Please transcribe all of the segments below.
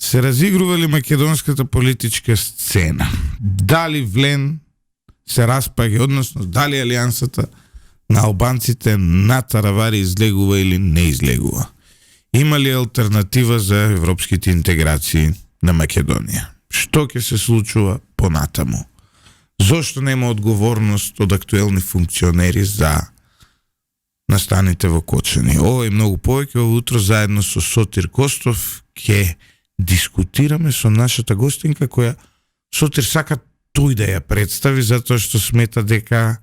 се разигрували македонската политичка сцена. Дали Влен се распаѓа, односно дали алијансата на албанците на Таравари излегува или не излегува. Има ли алтернатива за европските интеграции на Македонија? Што ќе се случува понатаму? Зошто нема одговорност од актуелни функционери за настаните во Кочани? Ова и многу повеќе утро заедно со Сотир Костов ќе дискутираме со нашата гостинка која Сотир сака тој да ја представи затоа што смета дека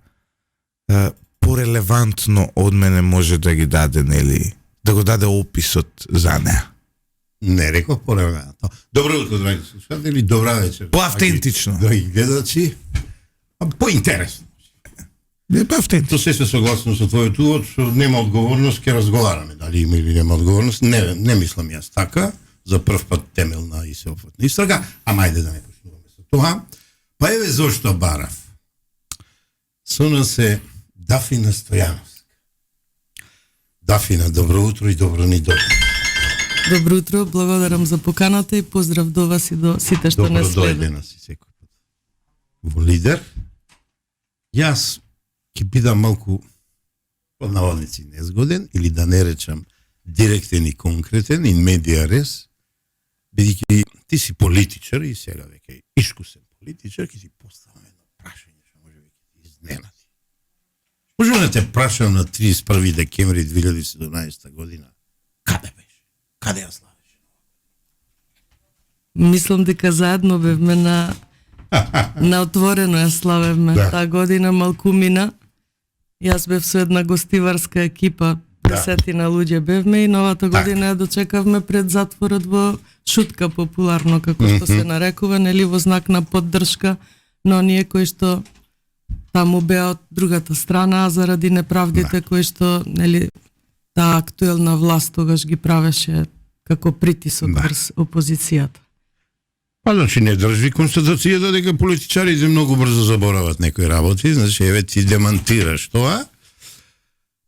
порелевантно од мене може да ги даде, нели, да го даде описот за неа. Не реков порелевантно. Добро утро, драги слушатели, добра вечер. Поавтентично. Драги гледачи, поинтересно. Не поавтентично. Тоа се согласно со твојот увод, што нема одговорност, ќе разговараме дали има или нема одговорност. Не мислам јас така, за прв пат темелна и сеопфатна истрага, ама ајде да не почнуваме со тоа. Па еве зошто барав. Со нас е Дафина Стојановска. Дафина, добро утро и добро ни дојде. Добро утро, благодарам за поканата и поздрав до вас и до сите што не следат. Добро дојдена си секој пат. Во Лидер, јас ќе бидам малку под наводници незгоден или да не речам директен и конкретен in media res, бидејќи ти си политичар и сега веќе искусен политичар, ќе си поставам едно прашање што може веќе ти изненади. Можам да те прашам на 31 декември 2017 година, каде беше? Каде ја славиш? Мислам дека заедно бевме на отворено ја славевме таа година, малку мина. Јас бев со една гостиварска екипа, 10 луѓе бевме и новата година ја дочекавме пред затворот во Шутка, популарно како што се нарекува, нели, во знак на поддршка на оние кои што таму беа од другата страна, а заради неправдите кои што, нели, таа актуелна власт тогаш ги правеше како притисок врз опозицијата. Па значи не држи констатацијата дека политичарите многу брзо заборават некои работи, значи еве ти демантираш тоа.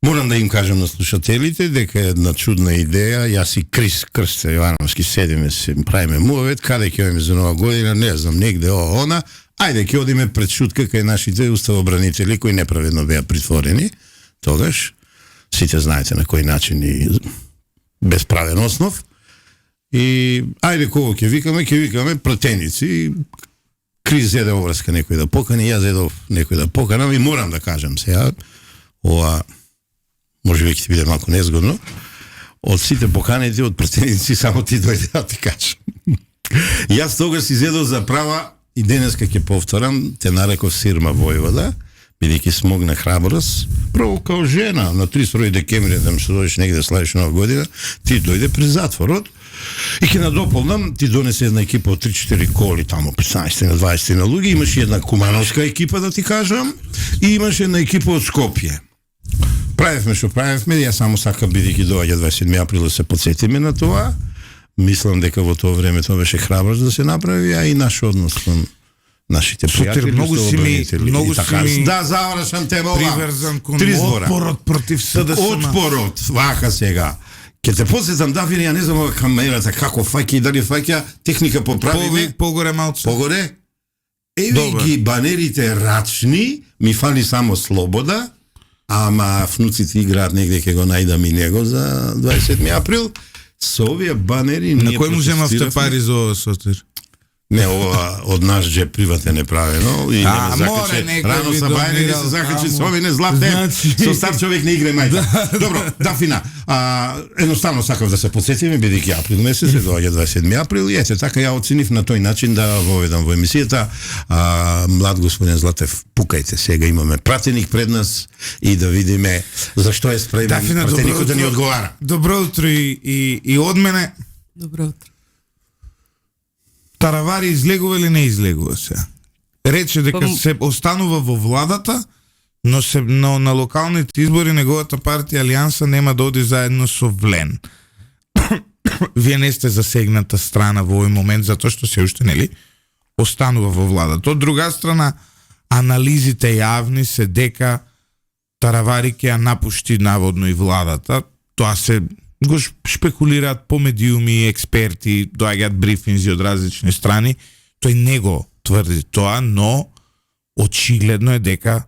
Морам да им кажам на слушателите дека е една чудна идеја, јас и Крис Крсте Јовановски седиме се правиме муавет, каде ќе одиме за нова година, не знам, негде она, ајде ќе одиме пред Шутка кај нашите уставобранители кои неправедно беа притворени, тогаш сите знаете на кој начин и без правен основ. И ајде кого ќе викаме пратеници. Крис зеде обврска некој да покани, јас зедов некој да поканам и морам да кажам сега, ова може би ќе ти биде малку незгодно, од сите поканети, од пратеници, само ти дојде да ти кажам. Јас тогаш си зедов за права и денеска ќе повторам, те нареков Сирма Војвода, бидејќи смогна храброст, прво као жена, на 31 декември, да што дојдеш негде славиш нова година, ти дојде пред затворот, и ќе надополнам, ти донесе една екипа од 3-4 коли, тамо 15 на 20 на луѓе, имаше една кумановска екипа, да ти кажам, и имаше една екипа од Скопје. Правевме што правевме, јас само сакам, бидејќи доаѓа 27 април да се подсетиме на тоа. Мислам дека во тоа време тоа беше храброст да се направи, а и наш однос кон нашите пријатели, многу си ми да завршам те ова. Приврзан кон отпорот против СДСМ. Отпорот, вака сега. Ке те подсетам, Дафина, ја не знам ова камерата како фаќа и дали фаќа, техника поправиме. Погоре малце. Погоре. Еве ги банерите рачни, ми фали само слобода, ама внуците играат негде, ќе го најдам и него за 27 април. Со овие банери на кој му земавте пари за ова, Сотир? Не, ова од наш джеб приватен е правено и не ме закаче. Рано са бајани да се закачи со овие златне. Со стар човек не игре мајка. Добро, Дафина, едноставно сакав да се подсетиме, бидејќи април месец се доаѓа 27 април и ете така ја оценив на тој начин да воведам во емисијата. Млад господин Златев, пукајте сега, имаме пратеник пред нас и да видиме зашто е спремен пратеникот да ни одговара. Добро утро и од мене. Добро утро. Таравари излегува или не излегува се? Рече дека се останува во владата, но на локалните избори неговата партија Алијанса нема да оди заедно со Влен. Вие не сте засегната страна во овој момент, затоа што се уште, нели, останува во владата. Од друга страна, анализите јавни се дека Таравари ќе ја напушти наводно и владата. Тоа се го шпекулираат по медиуми, експерти, доаѓаат брифинзи од различни страни. Тој не го тврди тоа, но очигледно е дека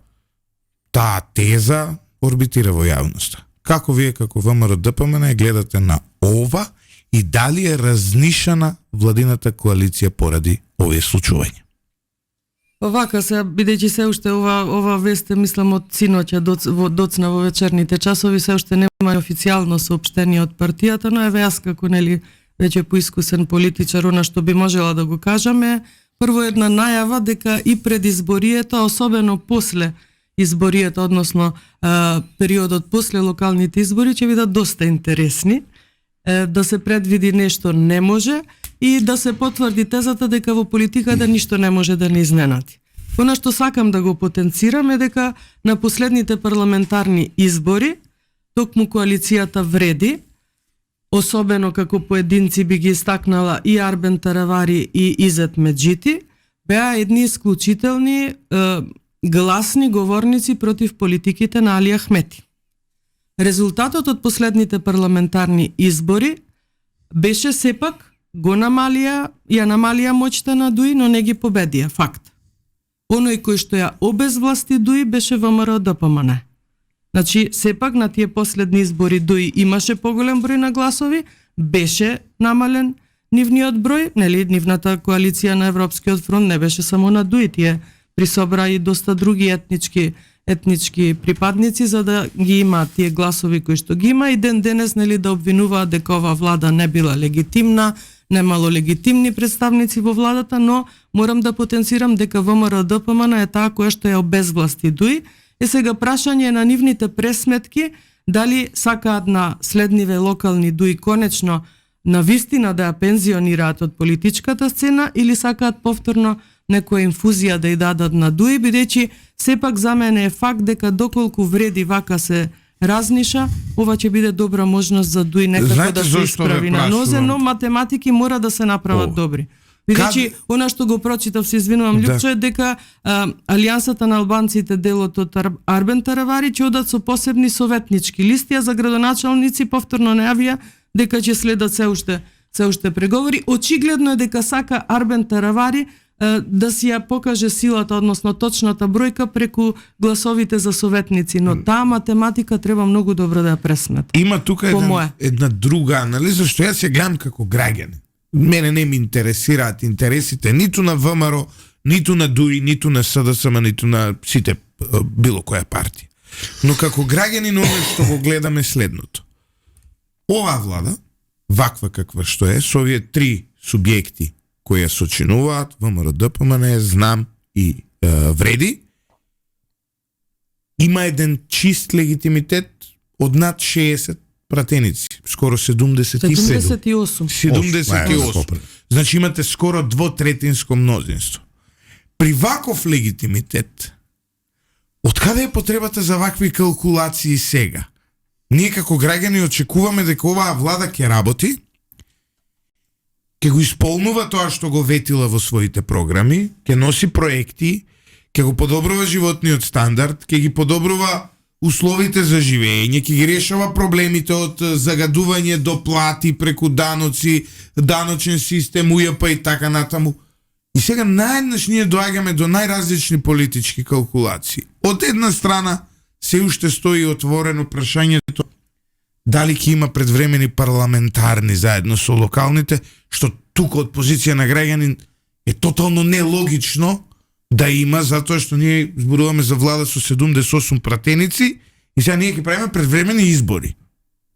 таа теза орбитира во јавноста. Како вие како ВМРО ДПМН гледате на ова и дали е разнишана владината коалиција поради овие случувања? Овака се, бидејќи се уште ова вест мислам од синоќа доцна во вечерните часови, се уште нема официјално соопштение од партијата, но еве јас како веќе поискусен политичар, она што би можела да го кажаме, прво една најава дека и пред изборието, особено после изборието, односно периодот после локалните избори ќе бидат доста интересни, да се предвиди нешто не може и да се потврди тезата дека во политиката ништо не може да не изненади. Она што сакам да го потенцирам е дека на последните парламентарни избори токму коалицијата вреди, особено како поединци би ги истакнала и Арбен Таравари и Изет Меджити, беа едни исклучителни гласни говорници против политиките на Али Ахмети. Резултатот од последните парламентарни избори беше сепак ја намалија моќта на ДУИ, но не ги победија, факт. Оној кој што ја обезвласти ДУИ беше ВМРО ДПМН. Значи, сепак на тие последни избори ДУИ имаше поголем број на гласови, беше намален нивниот број, нивната коалиција на Европскиот фронт не беше само на ДУИ, тие присобра и доста други етнички припадници за да ги имаат тие гласови кои што ги има и денес да обвинуваат дека оваа влада не била легитимна, немало легитимни представници во владата, но морам да потенцирам дека ВМРО ДПМН е таа која што ја обезвласти ДУИ. Е сега прашање на нивните пресметки дали сакаат на следниве локални ДУИ конечно на вистина да ја пензионираат од политичката сцена или сакаат повторно некоја инфузија да ја дадат на ДУИ, бидејќи сепак за мене е факт дека доколку вреди вака се разниша, ова ќе биде добра можност за ДУИ некако да се исправи на нозе, но математики мора да се направат добри. Бидејќи она што го прочитав, се извинувам Лјупчо, е дека Алијансата на албанците, делот од Арбен Таравари, ќе одат со посебни советнички листи, а за градоначалници повторно најавија дека ќе следат се уште преговори. Очигледно е дека сака Арбен Таравари да си ја покаже силата, односно точната бројка преку гласовите за советници, но таа математика треба многу добро да ја пресмета. Има тука една друга анализа, што јас ја гледам како граѓанин. Мене не ми интересираат интересите ниту на ВМРО, ниту на ДУИ, ниту на СДСМ, ниту на сите било која партија. Но како граѓанин оно што го гледаме следното. Оваа влада, ваква каква што е, со овие три субјекти кои ја сочинуваат, ВМРО ДПМН, знам и вреди, има еден чист легитимитет од над 60 пратеници, скоро 78. Значи имате скоро двотретинско мнозинство. При ваков легитимитет, откаде е потребата за вакви калкулации сега? Ние како граѓани очекуваме дека оваа влада ќе работи, ќе го исполнува тоа што го ветила во своите програми, ќе носи проекти, ќе го подобрува животниот стандард, ќе ги подобрува условите за живење, ќе ги решава проблемите од загадување до плати преку даноци, даночен систем, УЈП и така натаму. И сега наеднаш ние доаѓаме до најразлични политички калкулации. Од една страна се уште стои отворено прашањето дали ќе има предвремени парламентарни заедно со локалните, што тука од позиција на граѓанин е тотално нелогично да има, затоа што ние зборуваме за влада со 78 пратеници и сега ние ќе правиме предвремени избори.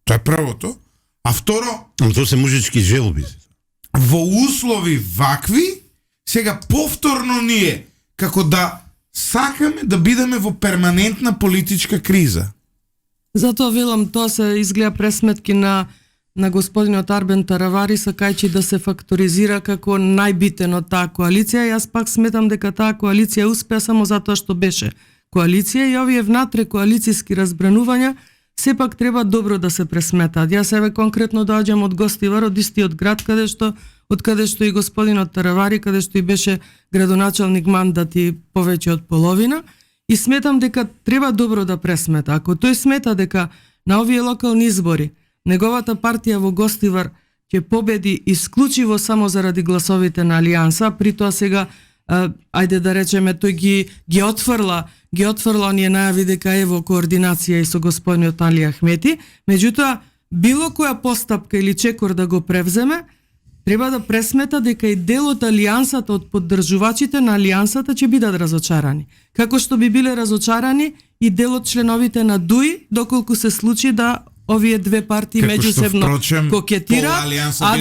Тоа е првото. А второ, тоа се мужички желби. Во услови вакви, сега повторно ние како да сакаме да бидеме во перманентна политичка криза. Затоа велам, тоа се изгледа пресметки на господинот Арбен Таравари, сакајќи да се факторизира како најбитен од таа коалиција. Јас пак сметам дека таа коалиција успеа само затоа што беше коалиција и овие внатре коалицијски разбранувања сепак треба добро да се пресметаат. Јас еве конкретно доаѓам од Гостивар, од истиот град од каде што и господинот Таравари, каде што и беше градоначалник мандат и повеќе од половина, и сметам дека треба добро да пресмета. Ако тој смета дека на овие локални избори неговата партија во Гостивар ќе победи исклучиво само заради гласовите на Алијанса, при тоа сега ајде да речеме тој ги отфрла оние најави дека е во координација и со господинот Али Ахмети, меѓутоа било која постапка или чекор да го превземе, треба да пресмета дека и дел од Алијансата, од поддржувачите на Алијансата ќе бидат разочарани. Како што би биле разочарани и дел од членовите на ДУИ, доколку се случи да овие две партии меѓусебно кокетира, а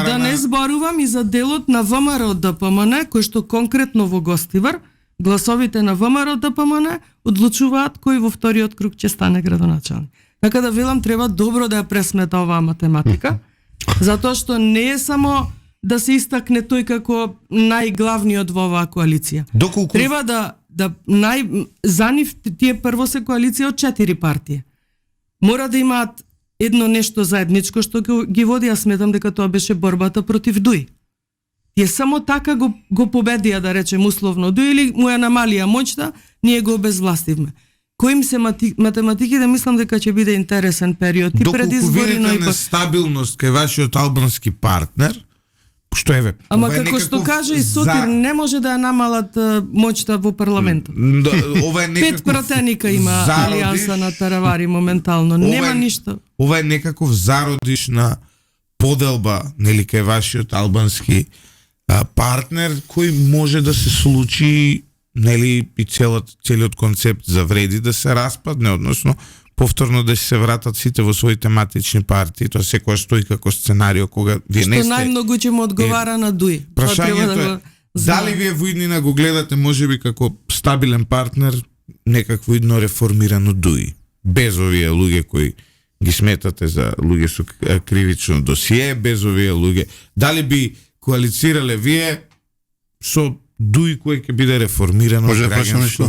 да не зборувам и за делот на ВМРО ДПМН, кој што конкретно во Гостивар, гласовите на ВМРО ДПМН одлучуваат кој во вториот круг ќе стане градоначалник. Така да велам, треба добро да ја пресмета оваа математика, затоа што не е само да се истакне тој како најглавниот во оваа коалиција. Доколку Треба за нив тие прво се коалиција од 4 партии. Мора да имаат едно нешто заедничко што ги води, јас сметам дека тоа беше борбата против ДУИ. Тие само така го победија, да речем условно ДУИ, или му ја намалија моќта, ние го обезвластивме. Коим се математиките, мислам дека ќе биде интересен период и пред избори, но и нестабилност кај вашиот албански партнер, што еве. Ама како што кажа и Сотир, не може да ја намалат моќта во парламентот. Ова е некаков 5 пратеника има Алијанса на Таравари моментално, нема ништо. Ова е некаков зародиш на поделба, нели, кај вашиот албански партнер, кој може да се случи, нели, и целиот концепт за вреди да се распадне, односно повторно да се вратат сите во своите матични партии. Тоа секојаш стои како сценарио кога вие не сте. Што најмногу ќе му одговара на ДУИ. Прашањето е, дали вие во иднина го гледате можеби како стабилен партнер некакво идно реформирано ДУИ, без овие луѓе кои ги сметате за луѓе со кривично досие, без овие луѓе. Дали би коалицирале вие со ДУИ кој ќе биде реформирано? Може да прашаме што?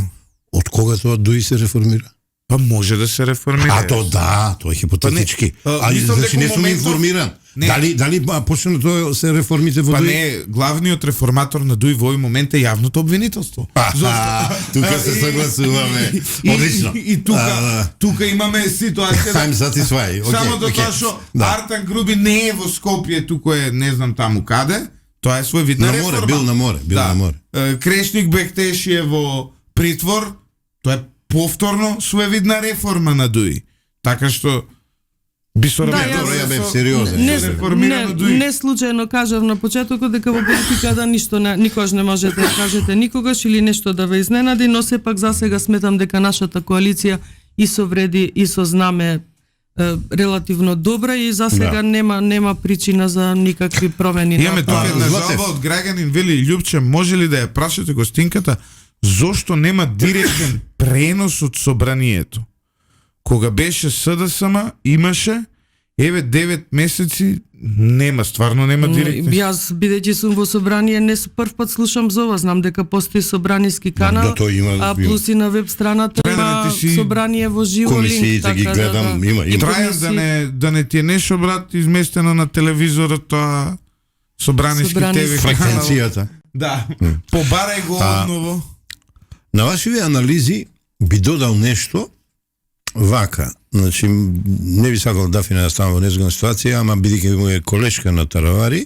Од кога тоа ДУИ се реформира? Па може да се реформира. А то да, тоа е хипотетички. Значи не сум информиран. Дали почна тоа се реформите во ДУИ? Па не, главниот реформатор на ДУИ во овој момент е јавното обвинителство. Тука се согласуваме. Одлично. И тука имаме ситуација. I'm satisfied. Само тоа што Артан Груби не е во Скопје, тука е не знам таму каде. Тоа е своевидна реформа. Бил на море. Крешник Бехтеши е во притвор. Тоа е повторно своевидна реформа на ДУИ. Така што би се ја бев сериозен. Не случајно кажав на почетокот дека во политиката ништо никогаш не можете да кажете никогаш или нешто да ве изненади, но сепак засега сметам дека нашата коалиција и со вреди и со знаме релативно добра и засега нема причина за никакви промени. Имаме тука една жалба од граѓанин, вели Љупче, може ли да ја прашате гостинката зошто нема директен пренос од собранието? Кога беше СДСМ, имаше, еве 9 месеци, нема, стварно нема директен. Јас, бидејќи сум во собрание, не прв пат слушам за ова, знам дека постои собраниски канал, плюс и на веб страната има собрание во живо линк. Така, ги гледам, има. Траја да не ти е нешто, брат, изместено на телевизорот, тоа собраниски ТВ фреквенцијата. Да, побарај го одново. На вашите анализи би додал нешто вака. Значи, не би сакал Дафина да ставам во незгодна ситуација, ама бидејќи му е колешка на Таравари,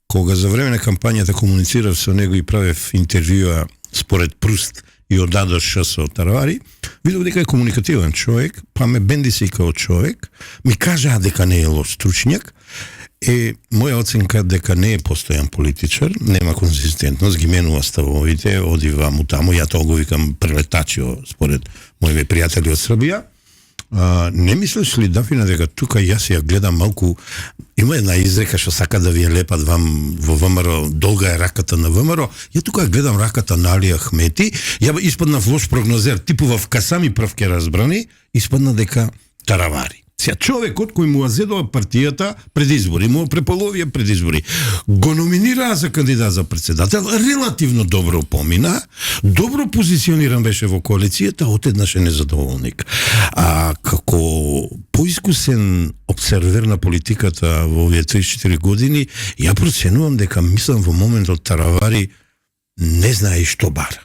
кога за време на кампањата комуницирав со него и правев интервјуа според Пруст и одадош со Таравари, видов дека е комуникативен човек, па ме бендиси као човек, ми кажаа дека не е лош стручњак, моја оценка дека не е постојан политичар, нема конзистентност, ги менува ставовите, оди ваму таму, ја тоа го викам прелетачио според моите пријатели од Србија. Не мислиш ли, Дафина, дека тука јас ја гледам малку, има една изрека што сака да ви ја лепат вам во ВМРО, долга е раката на ВМРО, ја тука гледам раката на Али Ахмети, ја испаднав лош прогнозер, типував касами прв ке разбрани, испадна дека Таравари. Сега човекот кој му зедува партијата пред избори, му преполовија пред избори, го номинираа за кандидат за председател, релативно добро помина, добро позициониран беше во коалицијата, отеднаш е незадоволник. А како поискусен обсервер на политиката во овие 34 години, ја проценувам дека мислам во моментот Таравари не знае што бара.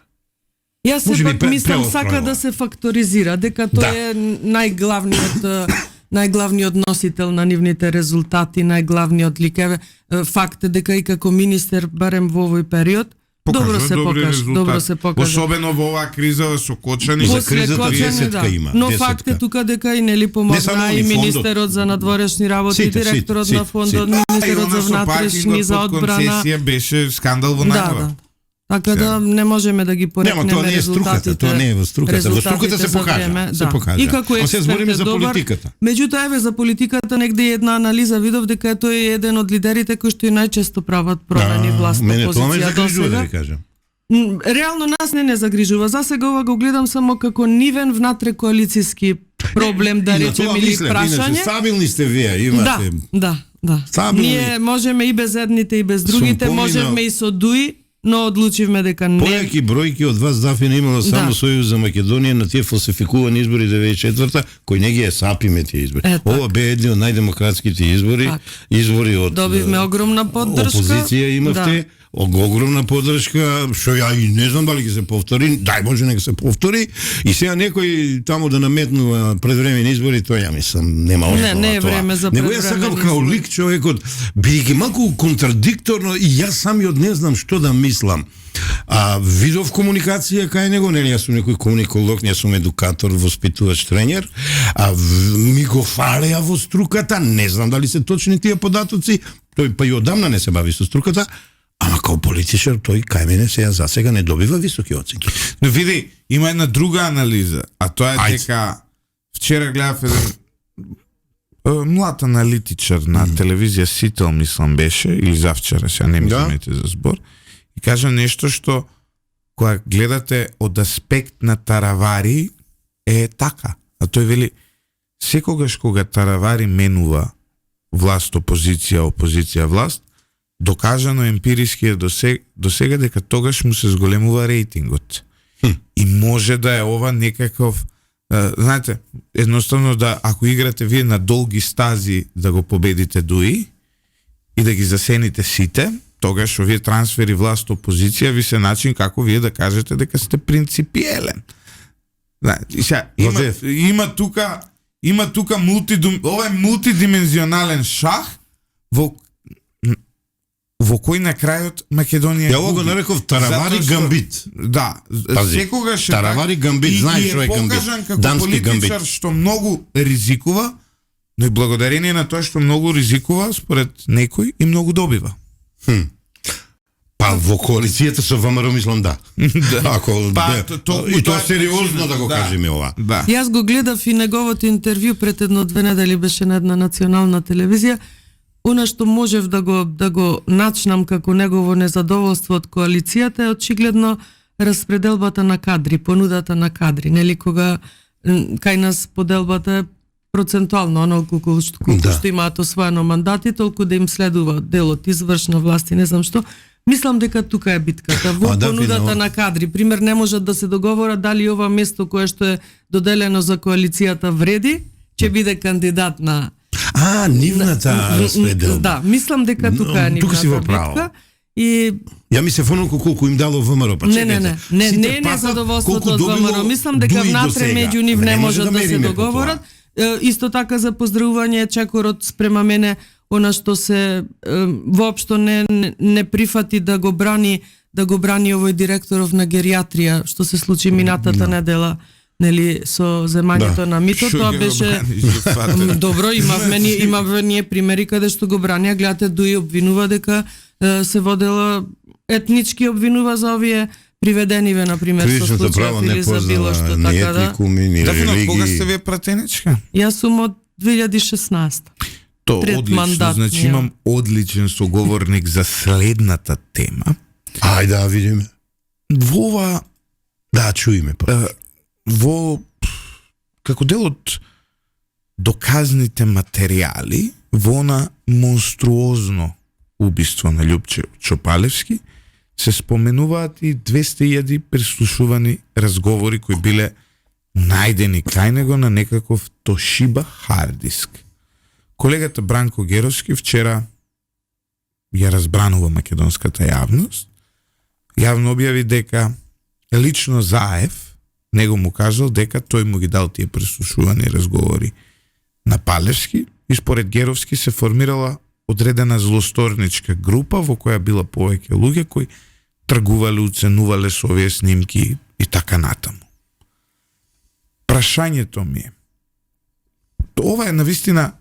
Јас сепак мислам сака да се факторизира, дека тоа е најглавниот најглавниот носител на нивните резултати, најглавниот ликеве. Факт е дека и како министер, барем во овој период, добро се покажа. Особено во оваа криза со Кочани. За кризата 10 има. Но факт е тука дека и нели помогна и министерот за надворешни работи, директорот на фондот, министерот за внатрешни, за одбрана. Концесија беше скандал во најава. Така да не можеме да ги порекнеме тоа не е резултатите. струката, тоа не е во струката. Во струката се покажа. Се покажа. И како се збориме за добар, политиката. Меѓутоа еве за политиката негде една анализа видов дека тој е еден од лидерите кои што и најчесто прават промени властна позиција. Мене тоа ме загрижува, да ви кажам. Реално нас не загрижува. За сега ова го гледам само како нивен внатре коалициски проблем, да речеме, или прашање. Стабилни сте вие, имате. Да. Ние можеме и без едните и без другите, можеме и со ДУИ, но одлучивме дека не. Појаки бројки од вас Зафина имала само Сојуз за Македонија на тие фалсификувани избори 94-та, кои не ги е сапиме тие избори. Ова бе едни од најдемократските избори, избори од добивме огромна поддршка. Опозиција имавте, огромна поддршка, што ја и не знам дали ќе се повтори, дај Боже нека се повтори, и сега некој таму да наметнува предвремени избори, тоа ја мислам нема основа. Не е време за предвремени избори. Него е сакал као лик човекот, бидејќи малку контрадикторно, и јас самиот не знам што да мислам. Видов комуникација кај него, нели јас сум некој комуниколог, јас сум едукатор, воспитувач, тренер, ми го фалеа во струката, не знам дали се точни тие податоци, тој па и одамна не се бави со струката, ама као политичар тој кај мене за сега не добива високи оценки. Но види, има една друга анализа, а тоа е дека вчера гледав еден млад аналитичар на телевизија Сител, мислам беше, или завчера, сега не ми замете за збор, и кажа нешто што кога гледате од аспект на Таравари е така. А тој вели, секогаш кога Таравари менува власт, опозиција, власт, докажано емпириски е до сега дека тогаш му се зголемува рейтингот. И може да е ова некаков, знаете, едноставно да ако играте вие на долги стази да го победите ДУИ и да ги засените сите, тогаш овие трансфери власт опозиција ви се начин како вие да кажете дека сте принципиелен. Има тука ова е мултидимензионален шах во кој на крајот Македонија ја го нареков Таравари гамбит. Да, секогаш Таравари гамбит, знаеш што е гамбит. Дамски гамбит. Што многу ризикува, но и благодарение на тоа што многу ризикува, според некој и многу добива. Па во коалицијата со ВМРО мислам да. Ако и тоа сериозно да го кажеме ова. Јас го гледав и неговото интервју пред 1-2 недели беше на една национална телевизија. Она што можев да го начнам како негово незадоволство од коалицијата е очигледно распределбата на кадри, понудата на кадри, нели кога кај нас поделбата е процентуално, колку што имаат освоено мандати, толку да им следува делот извршна власт и не знам што. Мислам дека тука е битката. Во понудата на кадри, пример, не можат да се договорат дали ова место кое што е доделено за коалицијата вреди, ќе биде кандидат на нивната распределба. Да, мислам дека тука е нивната битка. И ја ми се фонолку колку им дало ВМРО, па чекајте. Не е незадоволството од ВМРО. Мислам дека внатре меѓу нив не можат да се договорат. Исто така за поздравување чекорот спрема мене, она што се воопшто не прифати да го брани овој директоров на гериатрија, што се случи минатата недела, нели со земањето на мито, тоа беше добро, имавме ние примери каде што го бранија, гледате ДУИ обвинува дека се водела етнички обвинува за овие приведениве, например, со случајот или за било што, така да. Кога сте вие пратеничка? Јас сум од 2016. То одлично, значи имам одличен соговорник за следната тема. Ајде да видиме. Во ова чуиме па. Во како дел од доказните материјали во на монструозно убиство на Љупче Чопалевски се споменуваат и 200.000 преслушувани разговори кои биле најдени кај него на некаков Тошиба хардиск. Колегата Бранко Геровски вчера ја разбранува македонската јавност. Јавно објави дека лично Заев него му кажал дека тој му ги дал тие преслушувани разговори на Палевски и според Геровски се формирала одредена злосторничка група во која била повеќе луѓе кои тргувале, уценувале со овие снимки и така натаму. Прашањето ми е, ова е навистина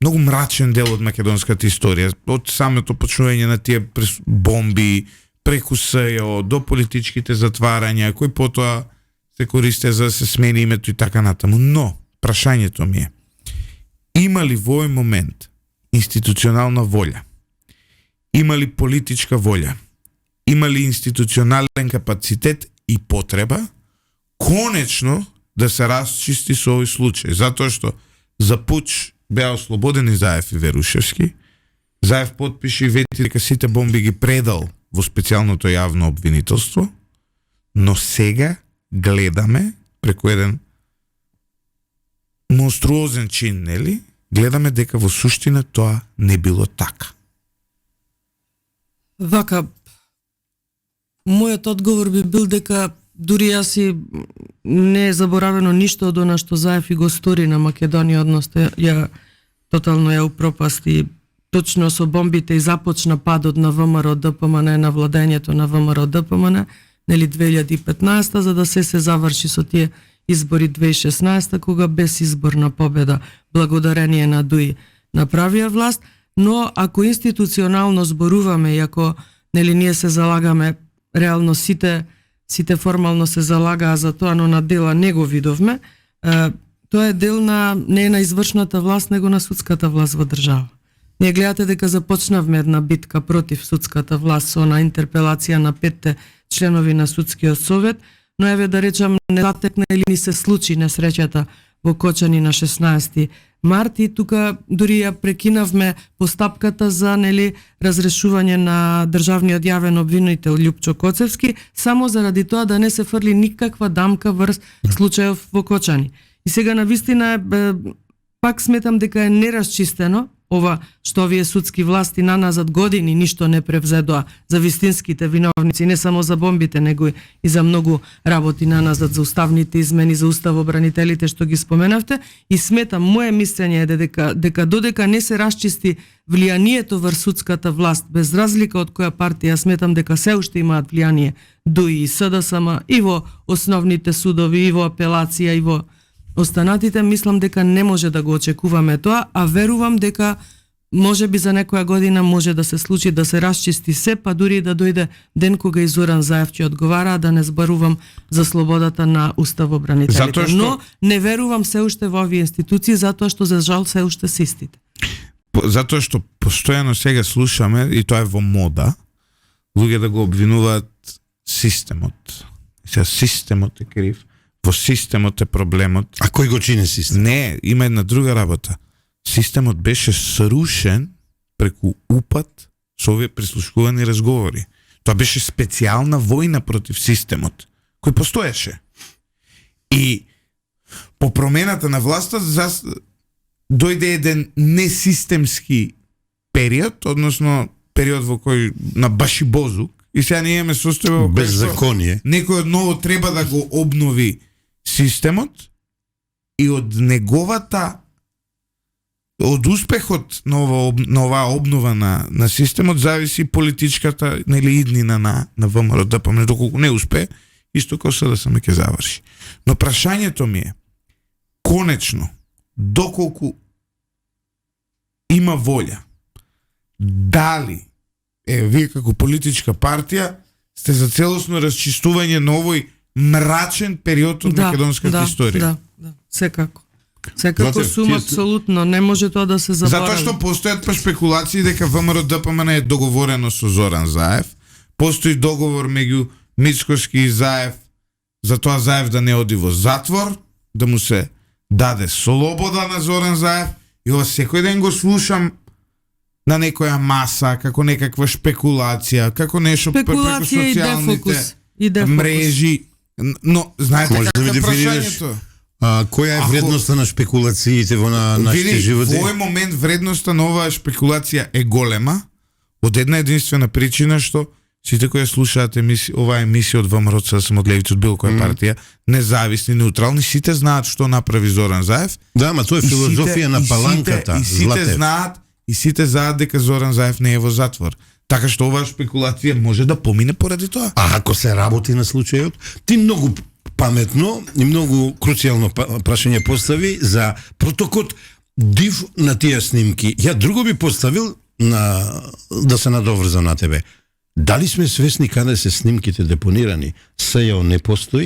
многу мрачен дел од македонската историја, од самото почнување на тие бомби, преку СЈО, до политичките затварања, кои потоа се користе за да се смени името и така натаму. Но, прашањето ми е, има ли во овој момент институционална волја? Има ли политичка волја? Има ли институционален капацитет и потреба конечно да се расчисти со овој случај? Затоа што за пуч беа ослободени Заев и Верушевски. Заев потпише и вети дека сите бомби ги предал во специјалното јавно обвинителство, но сега гледаме преку еден монструозен чин, нели? Гледаме дека во суштина тоа не било така. Вака, мојот одговор би бил дека дури јас и не е заборавено ништо од она што Заев и го стори на Македонија, односно ја тотално ја упропасти. Точно со бомбите и започна падот на ВМРО ДПМН, на владењето на ВМРО ДПМН, нели 2015, за да се заврши со тие избори 2016, кога без изборна победа, благодарение на ДУИ, направија власт. Но ако институционално зборуваме и ако нели ние се залагаме, реално сите формално се залагаа за тоа, но на дела не го видовме, тоа е дел не на извршната власт, него на судската власт во држава. Ние гледате дека започнавме една битка против судската власт со на интерпелација на 5 членови на судскиот совет, но еве да речам не затекна или ни се случи несреќата во Кочани на 16 март и тука дури ја прекинавме постапката за разрешување на државниот јавен обвинител Љупчо Коцевски само заради тоа да не се фрли никаква дамка врз случајов во Кочани. И сега навистина пак сметам дека е нерасчистено ова што овие судски власти наназад години ништо не превзедоа за вистинските виновници, не само за бомбите, него и за многу работи наназад, за уставните измени, за уставобранителите што ги споменавте. И сметам, моje мислење е дека додека не се расчисти влијанието врз судската власт, без разлика од која партија, сметам дека се уште имаат влијание ДУИ и СДСМ и во основните судови, и во апелација, и во останатите, мислам дека не може да го очекуваме тоа, а верувам дека може би за некоја година може да се случи да се расчисти се, па дури да дојде ден кога и Зоран Заев ќе одговара, да не зборувам за слободата на уставобранителите. Но не верувам се уште во овие институции, затоа што за жал се уште се истите. Затоа што постојано сега слушаме, и тоа е во мода, луѓе да го обвинуваат системот. Системот е крив. Во системот е проблемот. А кој го чини систем? Не, има една друга работа. Системот беше срушен преку упад со овие прислушкувани разговори. Тоа беше специјална војна против системот, кој постоеше. И по промената на власта дојде еден несистемски период, односно период во кој на башибозук, и сега ние имаме состојба беззаконие. Некој одново треба да го обнови системот и од успехот на оваа обнова на системот зависи политичката иднина на ВМРО ДПМН, доколку не успее, исто како СДСМ ќе заврши. Но прашањето ми е, конечно, доколку има волја, дали вие како политичка партија сте за целосно расчистување на овој мрачен период од македонската историја? Да, секако. Секако сум апсолутно, не може тоа да се заборави. Затоа што постојат спекулации дека ВМРО ДПМН е договорено со Зоран Заев, постои договор меѓу Мицкоски и Заев за тоа Заев да не оди во затвор, да му се даде слобода на Зоран Заев, и ова секој ден го слушам на некоја маса, како некаква шпекулација, како нешто преку социјалните мрежи. Но, знаете како е прашањето? Која е вредноста на шпекулациите во нашите животи? Во овој момент вредноста на оваа шпекулација е голема, од една единствена причина што сите кои слушаат оваа емисија од ВМРО ЦСМ од левици од било која партија, независни, неутрални, сите знаат што направи Зоран Заев. Да, ама тоа е филозофија на паланката. И сите знаат, и сите знаат дека Зоран Заев не е во затвор. Така што оваа спекулација може да помине поради тоа. А ако се работи на случајот, ти многу паметно и многу круцијално прашање постави за протокот див на тие снимки. Ја друго би поставил да се надоврзам на тебе. Дали сме свесни каде се снимките депонирани? СЈО не постои.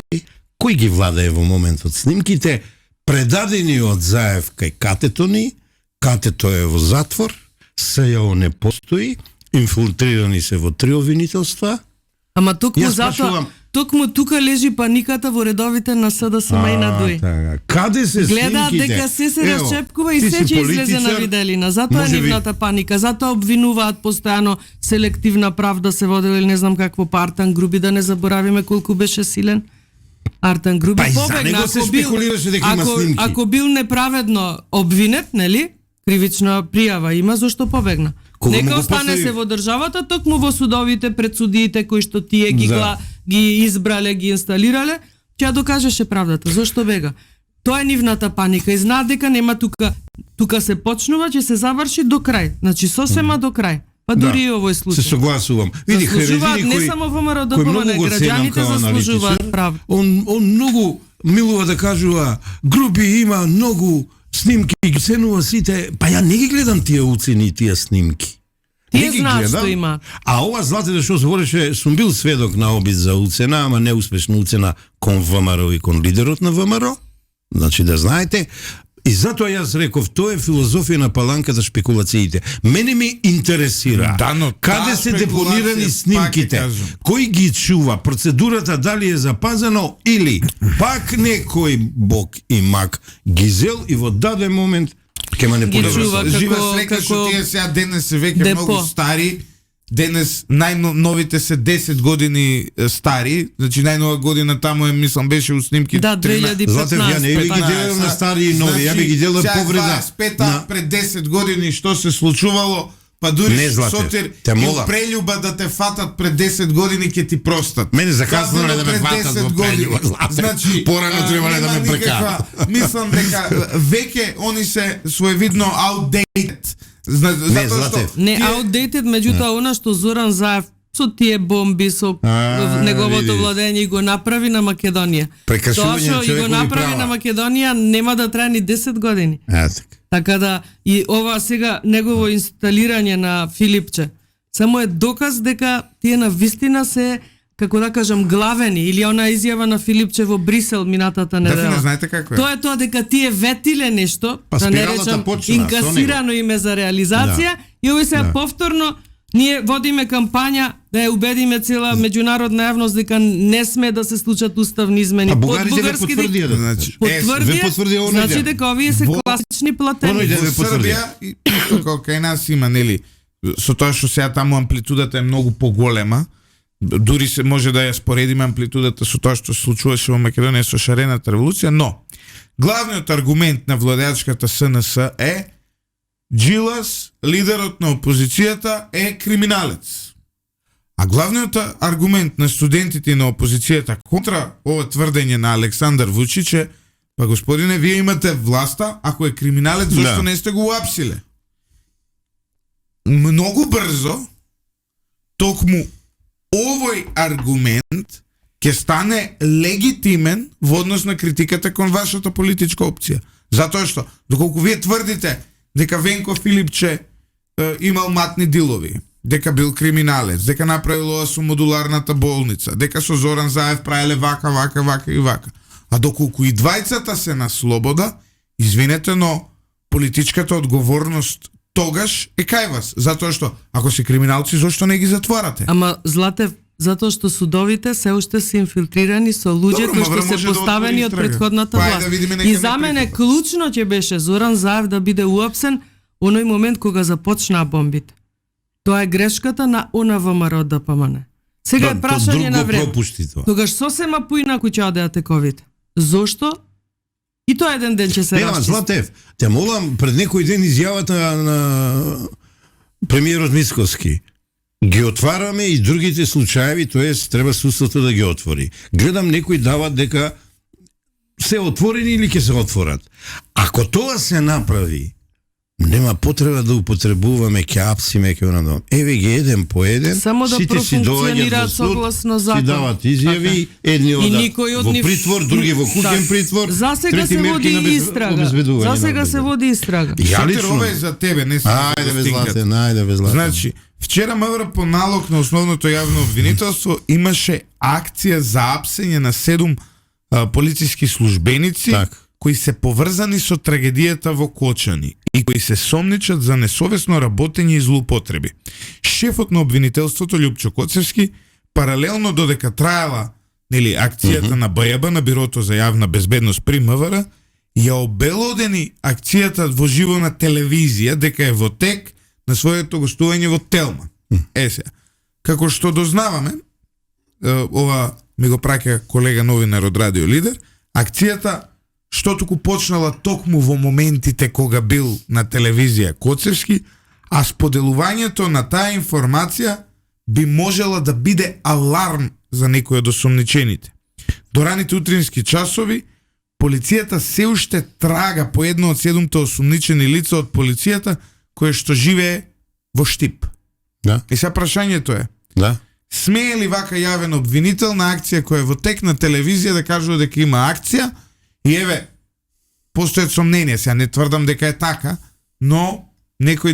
Кој ги владее во моментот? Снимките предадени од Заев кај катето ни, катето е во затвор, СЈО не постои, инфилтрирани се во 3 обвинителства. Ама токму тука лежи паниката во редовите на СДСМ и на ДОИ. Каде се гледаат снимките? дека се расчепкува и се ќе излезе на виделина. Затоа е нивната паника. Затоа обвинуваат постојано селективна правда се водела или не знам какво па Артан Груби, да не заборавиме колку беше силен. Артан Груби побегна, ако бил неправедно обвинет, нели? Кривична пријава има, зашто побегна. Нека остане се во државата, токму во судовите пред судиите кои што тие ги избрале, ги инсталирале, ќе докажеше правдата. Зошто бега? Тоа е нивната паника и знаат дека нема тука се почнува, ќе се заврши до крај. Значи сосема до крај. Па дури и овој случај. Се согласувам. Види заслужуваат не само ВМРО ДПМН, граѓаните заслужуваат правда. Он многу милува да кажува, Груби има многу снимки, ги ценува сите, па ја не ги гледам тие уцени, тие снимки. Тие знаат што има. А ова Злате што збореше, сум бил сведок на обид за уцена, ама неуспешна уцена кон ВМРО и кон лидерот на ВМРО. Значи да знаете, и затоа јас реков, тоа е филозофија на паланка за шпекулациите. Мене ми интересира каде се депонирани снимките, кој ги чува, процедурата дали е запазено или пак некој бог и мак ги зел и во даден момент ќе манипулира. Жива слека што тие сега денес се веќе многу стари. Денес најновите се 10 години стари, значи најнова година таму е, мислам, беше у снимки. Да, 2015. Злате, ја не би ги делам на стари и нови, ја би ги делам повреда. Спета пред 10 години што се случувало, па дури Сотир и прелюба да те фатат пред 10 години ќе ти простат. Мене заказано не да ме фатат во прелюба, Злате. Значи, порано требале да ме прекарат. Мислам дека веќе они се своевидно outdated. Не outdated, меѓутоа она што Зоран Заев со тие бомби, со неговото владење го направи на Македонија. Тоа што и го направи на Македонија нема да трае ни 10 години. Така да и ова сега негово инсталирање на Филипче само е доказ дека тие на вистина се, како да кажам, главени, или она изјава на Филипче во Брисел минатата недела. Да, знаете како е. Тоа е тоа дека тие ветиле нешто, да не речам инкасирано име за реализација, и овој сега повторно ние водиме кампања да ја убедиме цела меѓународна јавност дека не сме да се случат уставни измени. Бугарите потврдија, значи дека овие се класични платени. Србија, исто како кај нас има, нели, со тоа што сега таму амплитудата е многу поголема, дури се може да ја споредиме амплитудата со тоа што се случуваше во Македонија со шарената револуција, но главниот аргумент на владеачката СНС е Джилас, лидерот на опозицијата, е криминалец. А главниот аргумент на студентите на опозицијата контра ова тврдење на Александар Вучич е, па господине, вие имате власта, ако е криминалец, зашто не сте го уапсиле? Многу брзо, токму овој аргумент ќе стане легитимен во однос на критиката кон вашата политичка опција. Затоа што, доколку вие тврдите дека Венко Филипче имал матни дилови, дека бил криминалец, дека направил ова со модуларната болница, дека со Зоран Заев правеле вака и вака. А доколку и двајцата се на слобода, извинете, но политичката одговорност тогаш е кај вас, затоа што ако се криминалци, зошто не ги затварате? Ама Злате, затоа што судовите се уште се инфилтрирани со луѓе кои што се поставени од претходната власт. И за мене клучно ќе беше Зоран Заев да биде уапсен оној момент кога започнаа бомбите. Тоа е грешката на она ВМРО ДПМН. Сега е прашање на време. Тогаш сосема поинаку ќе одеа тековите. Зошто? И тоа еден ден ќе се расчисти. Златев, те молам, пред некој ден изјавата на премиерот Мицкоски. ги отвараме и другите случаи, тоест треба судството да ги отвори. Гледам некои дават дека се отворени или ќе се отворат. Ако тоа се направи, нема потреба да употребуваме ќе апсиме ќе онадам. Еве ги еден по еден, само да сите си доаѓаат во суд, согласно закон. си дават изјави, едни одат во притвор, други во куќен притвор, За сега се води истрага. За сега се води истрага. Ја Шотер, лично. ова е за тебе, не се. Ајде бе златен. Значи, вчера МВР по налог на основното јавно обвинителство имаше акција за апсење на 7 полициски службеници, Так. кои се поврзани со трагедијата во Кочани и кои се сомничат за несовесно работење и злоупотреби. Шефот на обвинителството Љупчо Коцевски, паралелно додека траела акцијата на БЈБ, на Бирото за јавна безбедност при МВР, ја обелодени акцијата во живо на телевизија дека е во тек на своето гостување во Телма. Сега, како што дознаваме, ова ми го праќа колега новинар од Радио Лидер, акцијата што туку почнала токму во моментите кога бил на телевизија Коцевски, а споделувањето на таа информација би можела да биде аларм за некој од осомничените. До раните утрински часови, полицијата се уште трага по едно од 7 осомничени лица од полицијата кое што живее во Штип. Да. И сега прашањето е, Да. смее ли вака јавен обвинител на акција која е во тек на телевизија да кажува дека има акција и еве, постојат сомненија, сега не тврдам дека е така, но некој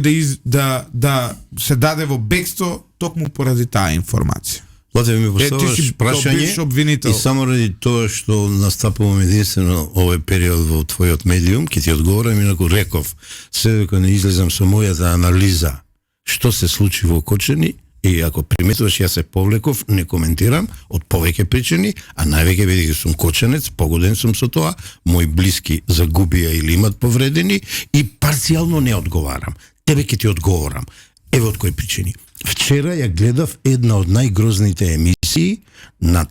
да се даде во бегство токму поради таа информација. Злате ми Ти поставаш си бивш прашање обвинител. и само ради тоа што настапувам единствено овој период во твојот медиум, ќе ти одговорам, инаку реков, се дека не излезам со мојата анализа што се случи во Кочани. И ако приметуваш, јас се повлеков, не коментирам, од повеќе причини, а највеќе бидејќи сум кочанец, погоден сум со тоа, мои блиски загубија или имат повредени и парцијално не одговарам. Тебе ќе ти одговорам. Еве од кои причини. Вчера ја гледав една од најгрозните емисии на,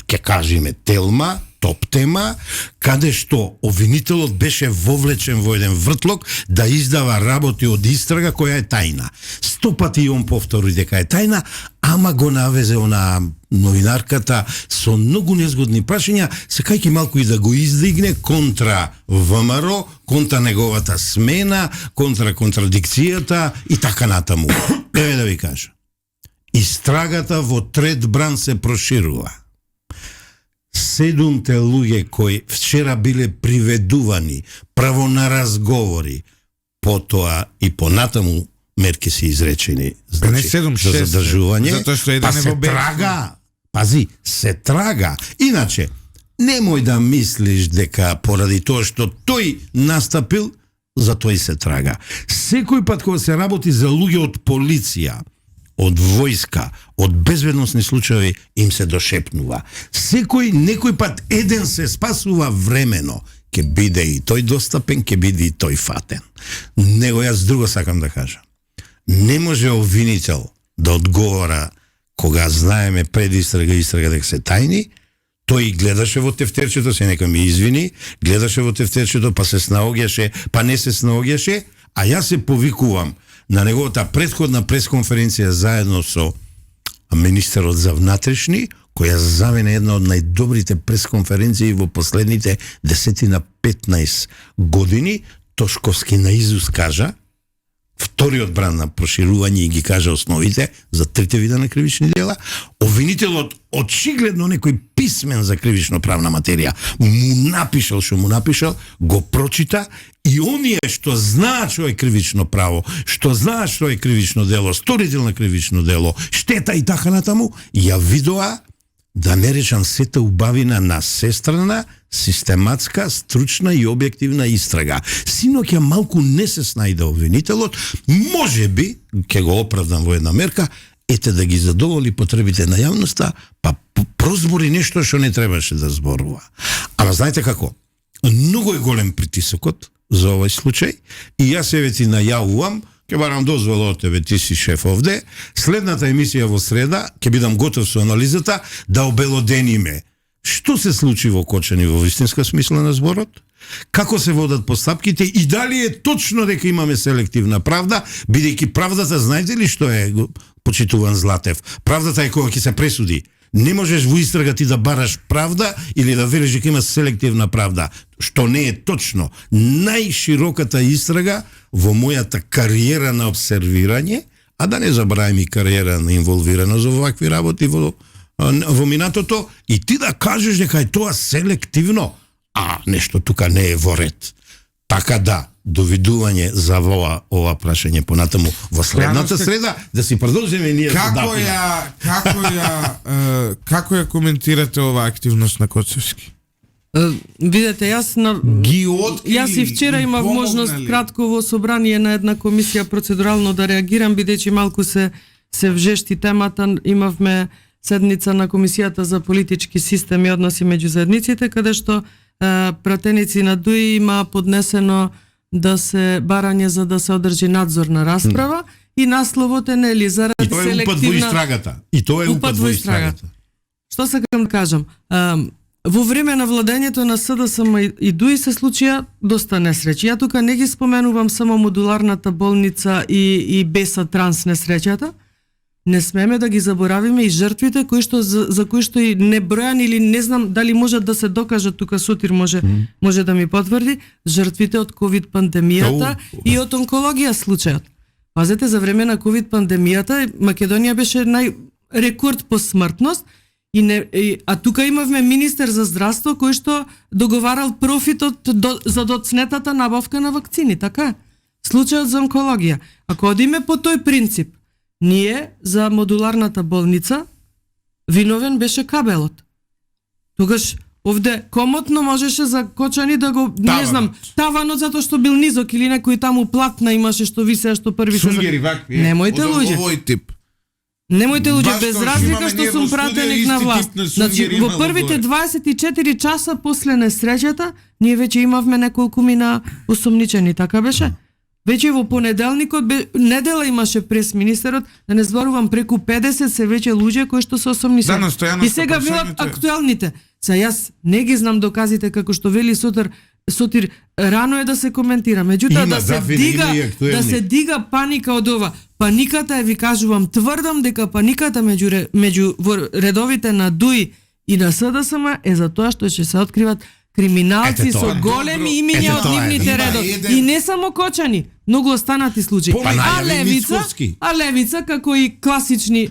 ќе кажеме, Телма, топ тема, каде што обвинителот беше вовлечен во еден вртлок да издава работи од истрага која е тајна. 100 пати он повтори дека е тајна, ама го навезе она новинарката со многу незгодни прашања, сакајќи малку и да го издигне контра ВМРО, контра неговата смена, контра контрадикцијата и така натаму. Еве да ви кажа. Истрагата во трет бран се проширува. 7 луѓе кои вчера биле приведувани право на разговори, потоа и понатаму мерки се изречени, Не 7, за 6, задржување, затоа што еден па е се во бегство. трага, пази, се трага. Иначе, немој да мислиш дека поради тоа што тој настапил, за тој се трага. Секој пат кога се работи за луѓе од полиција, од војска, од безбедносни случаи, им се дошепнува. Некој пат еден се спасува времено. Ке биде и тој достапен, ке биде и тој фатен. Него јас друго сакам да кажам. Не може обвинител да одговора кога знаеме пред истрага дека се тајни. Тој гледаше во тефтерчето, се нека ми извини, гледаше во тефтерчето, па се снаоѓаше, па не се снаоѓаше, а јас се повикувам на неговата претходна пресконференција заедно со министерот за внатрешни, која за мене е една од најдобрите пресконференции во последните 10 на 15 години. Тошковски наизуст кажа, вториот бран на проширување и ги кажа основите за трите вида на кривични дела. Обвинителот очигледно некој писмен за кривично правна материја му напишал што му напишал, го прочита и оние што знаат што е кривично право, што знаат што е кривично дело, сторител на кривично дело, штета и така натаму, ја видоа, да не речам, сета убавина на сестрана, систематска, стручна и објективна истрага. Синоќа малку не се снајде обвинителот, може би, ќе го оправдам во една мерка, ете да ги задоволи потребите на јавноста, па прозбори нешто што не требаше да зборува. Ама знаете како? Многу е голем притисокот за овој случај и јас еве ти најавувам, ќе барам дозвола од тебе, ти си шеф овде, следната емисија во среда, ќе бидам готов со анализата, да обелодениме што се случи во Кочани во вистинска смисла на зборот, како се водат постапките и дали е точно дека имаме селективна правда, бидејќи правдата, знаете ли што е, почитуван Златев? Правдата е кога ќе се пресуди. Не можеш во истрага ти да бараш правда или да велиш дека има селективна правда, што не е точно. Најшироката истрага во мојата кариера на обсервирање, а да не забравим и кариера на инволвираност во вакви работи во минатото, и ти да кажеш дека е тоа селективно, а нешто тука не е во ред. Така да, довидување за ова прашање понатаму во следната среда, да си продолжиме ние со Дафина. Како ја коментирате оваа активност на Коцевски? Видете, јас и вчера имав можност кратко во собрание на една комисија процедурално да реагирам, бидејќи малку се вжешти темата. Имавме седница на Комисијата за политички систем и односи меѓу заедниците, каде што пратеници на ДУИ има поднесено да се барање за да се одржи надзорна расправа и насловот е нели заради селективна... И тоа е упат во истрагата. Што сакам да кажам? Во време на владењето на СДСМ и ДУИ се случија доста несреќи. Ја тука не ги споменувам само модуларната болница и БЕСА транс несреќата. Не смеме да ги заборавиме и жртвите за кои што и небројани или не знам дали можат да се докажат, тука Сотир може да ми потврди, жртвите од ковид пандемијата и од онкологија случајот. Пазете, за време на ковид пандемијата Македонија беше рекорд по смртност а тука имавме министер за здравство кој што договарал профитот за доцнетата набавка на вакцини, така? Случајот за онкологија. Ако одиме по тој принцип, ние за модуларната болница виновен беше кабелот. Тогаш овде комотно можеше за Кочани да го, не знам, таванот затоа што бил низок или некој таму платна имаше што висеа што први се... Немојте луѓе. Немојте луѓе, без разлика што сум пратеник на власт. Значи, во првите 24 часа после несреќата, ние веќе имавме неколку мина осомничени, така беше? Веќе во понеделникот, недела имаше прес министерот, да не зборувам, преку 50 се веќе луѓе кои што се осомничени. И сега велат актуелните. Јас не ги знам доказите, како што вели Сотир, рано е да се коментира. Меѓутоа да се дига паника од ова. Паниката ви кажувам, тврдам дека паниката меѓу редовите на ДУИ и на СДСМ е за тоа што ќе се откриват криминалци со големи имиња од нивните редови. И не само Кочани, многу останати случаи. А левица како и класични,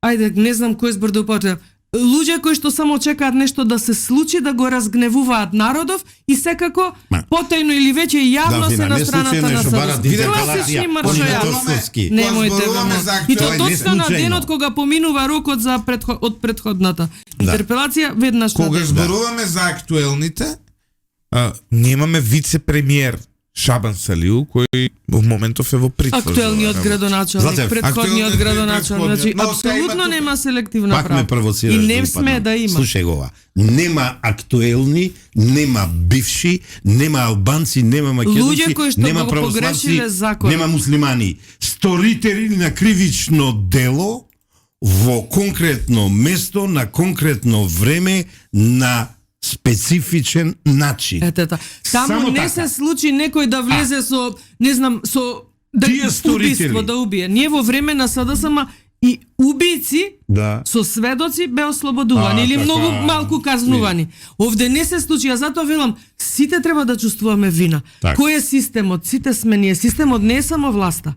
ајде, не знам кој збор да употребам, луѓе кои што само чекаат нешто да се случи, да го разгневуваат народов и секако потајно или веќе јавно се на страната на СДСМ. Класични маршојаци. Немојте да. И тоа точно на денот кога поминува рокот за од претходната интерпелација, веднаш на кога зборуваме за актуелните, немаме вице-премиер Шабан Салиу, кој во моментов е во притвор. Актуелниот градоначалник, претходниот градоначалник, значи апсолутно нема селективна права. И не сме да има. Слушај го ова. Нема актуелни, нема бивши, нема албанци, нема македонци, нема православци, нема муслимани. Сторители на кривично дело во конкретно место, на конкретно време, на специфичен начин. Таму не се случи некој да влезе со, не знам, со убиство да убие. Ние во време на СДСМ и убици со сведоци бе ослободувани или многу малку казнувани. Овде не се случи, а затоа велам, сите треба да чувствуваме вина. Кој е системот? Сите сме ние. Системот не е само власта.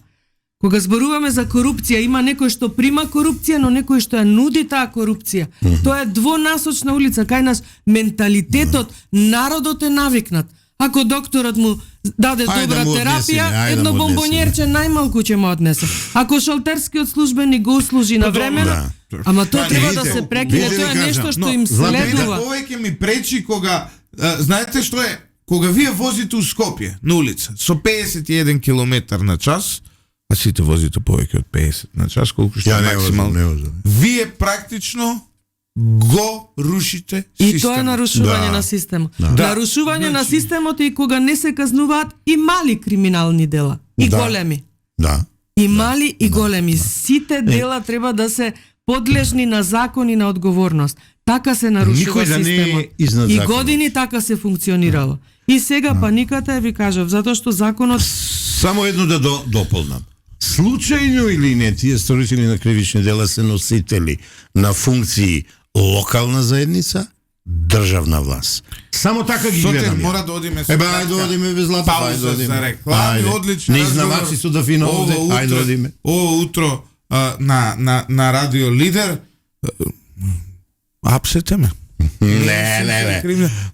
Кога зборуваме за корупција, има некој што прима корупција, но некој што ја нуди таа корупција. Тоа е двонасочна улица. Кај нас менталитетот, народот е навикнат. Ако докторот му даде добра терапија, едно бомбонјерче најмалку ќе му однесе. Ако шалтерскиот службеник го услужи на времено, ама тоа треба да се прекине, тоа е нешто што им следува. Ова ќе ми пречи кога, знаете што е, кога вие возите у Скопје на улица со 51 км на час, а сите возите повеќе од 50 на час, колку што максимално. Вие практично го рушите системот. И тоа е нарушување на системот. Нарушување на системот е и кога не се казнуваат и мали криминални дела, и големи. И мали и големи. Сите дела треба да се подлежни на закон и на одговорност. Така се нарушува Никој да не е системот. изнад И законот. години така се функционирало. И сега паниката ви кажав, затоа што законот Само едно да дополнам. Случајно или не, тие сторители на кривични дела се носители на функции локална заедница, државна власт. Само така ги Сотир, гледам. мора да одиме со Ајде одиме без Злата, ајде пауза одиме. за реклами, Ајде. одличен Не разговор. изнамаци со Дафина овде, ајде одиме. Ово утро на Радио Лидер апсете ме. Не.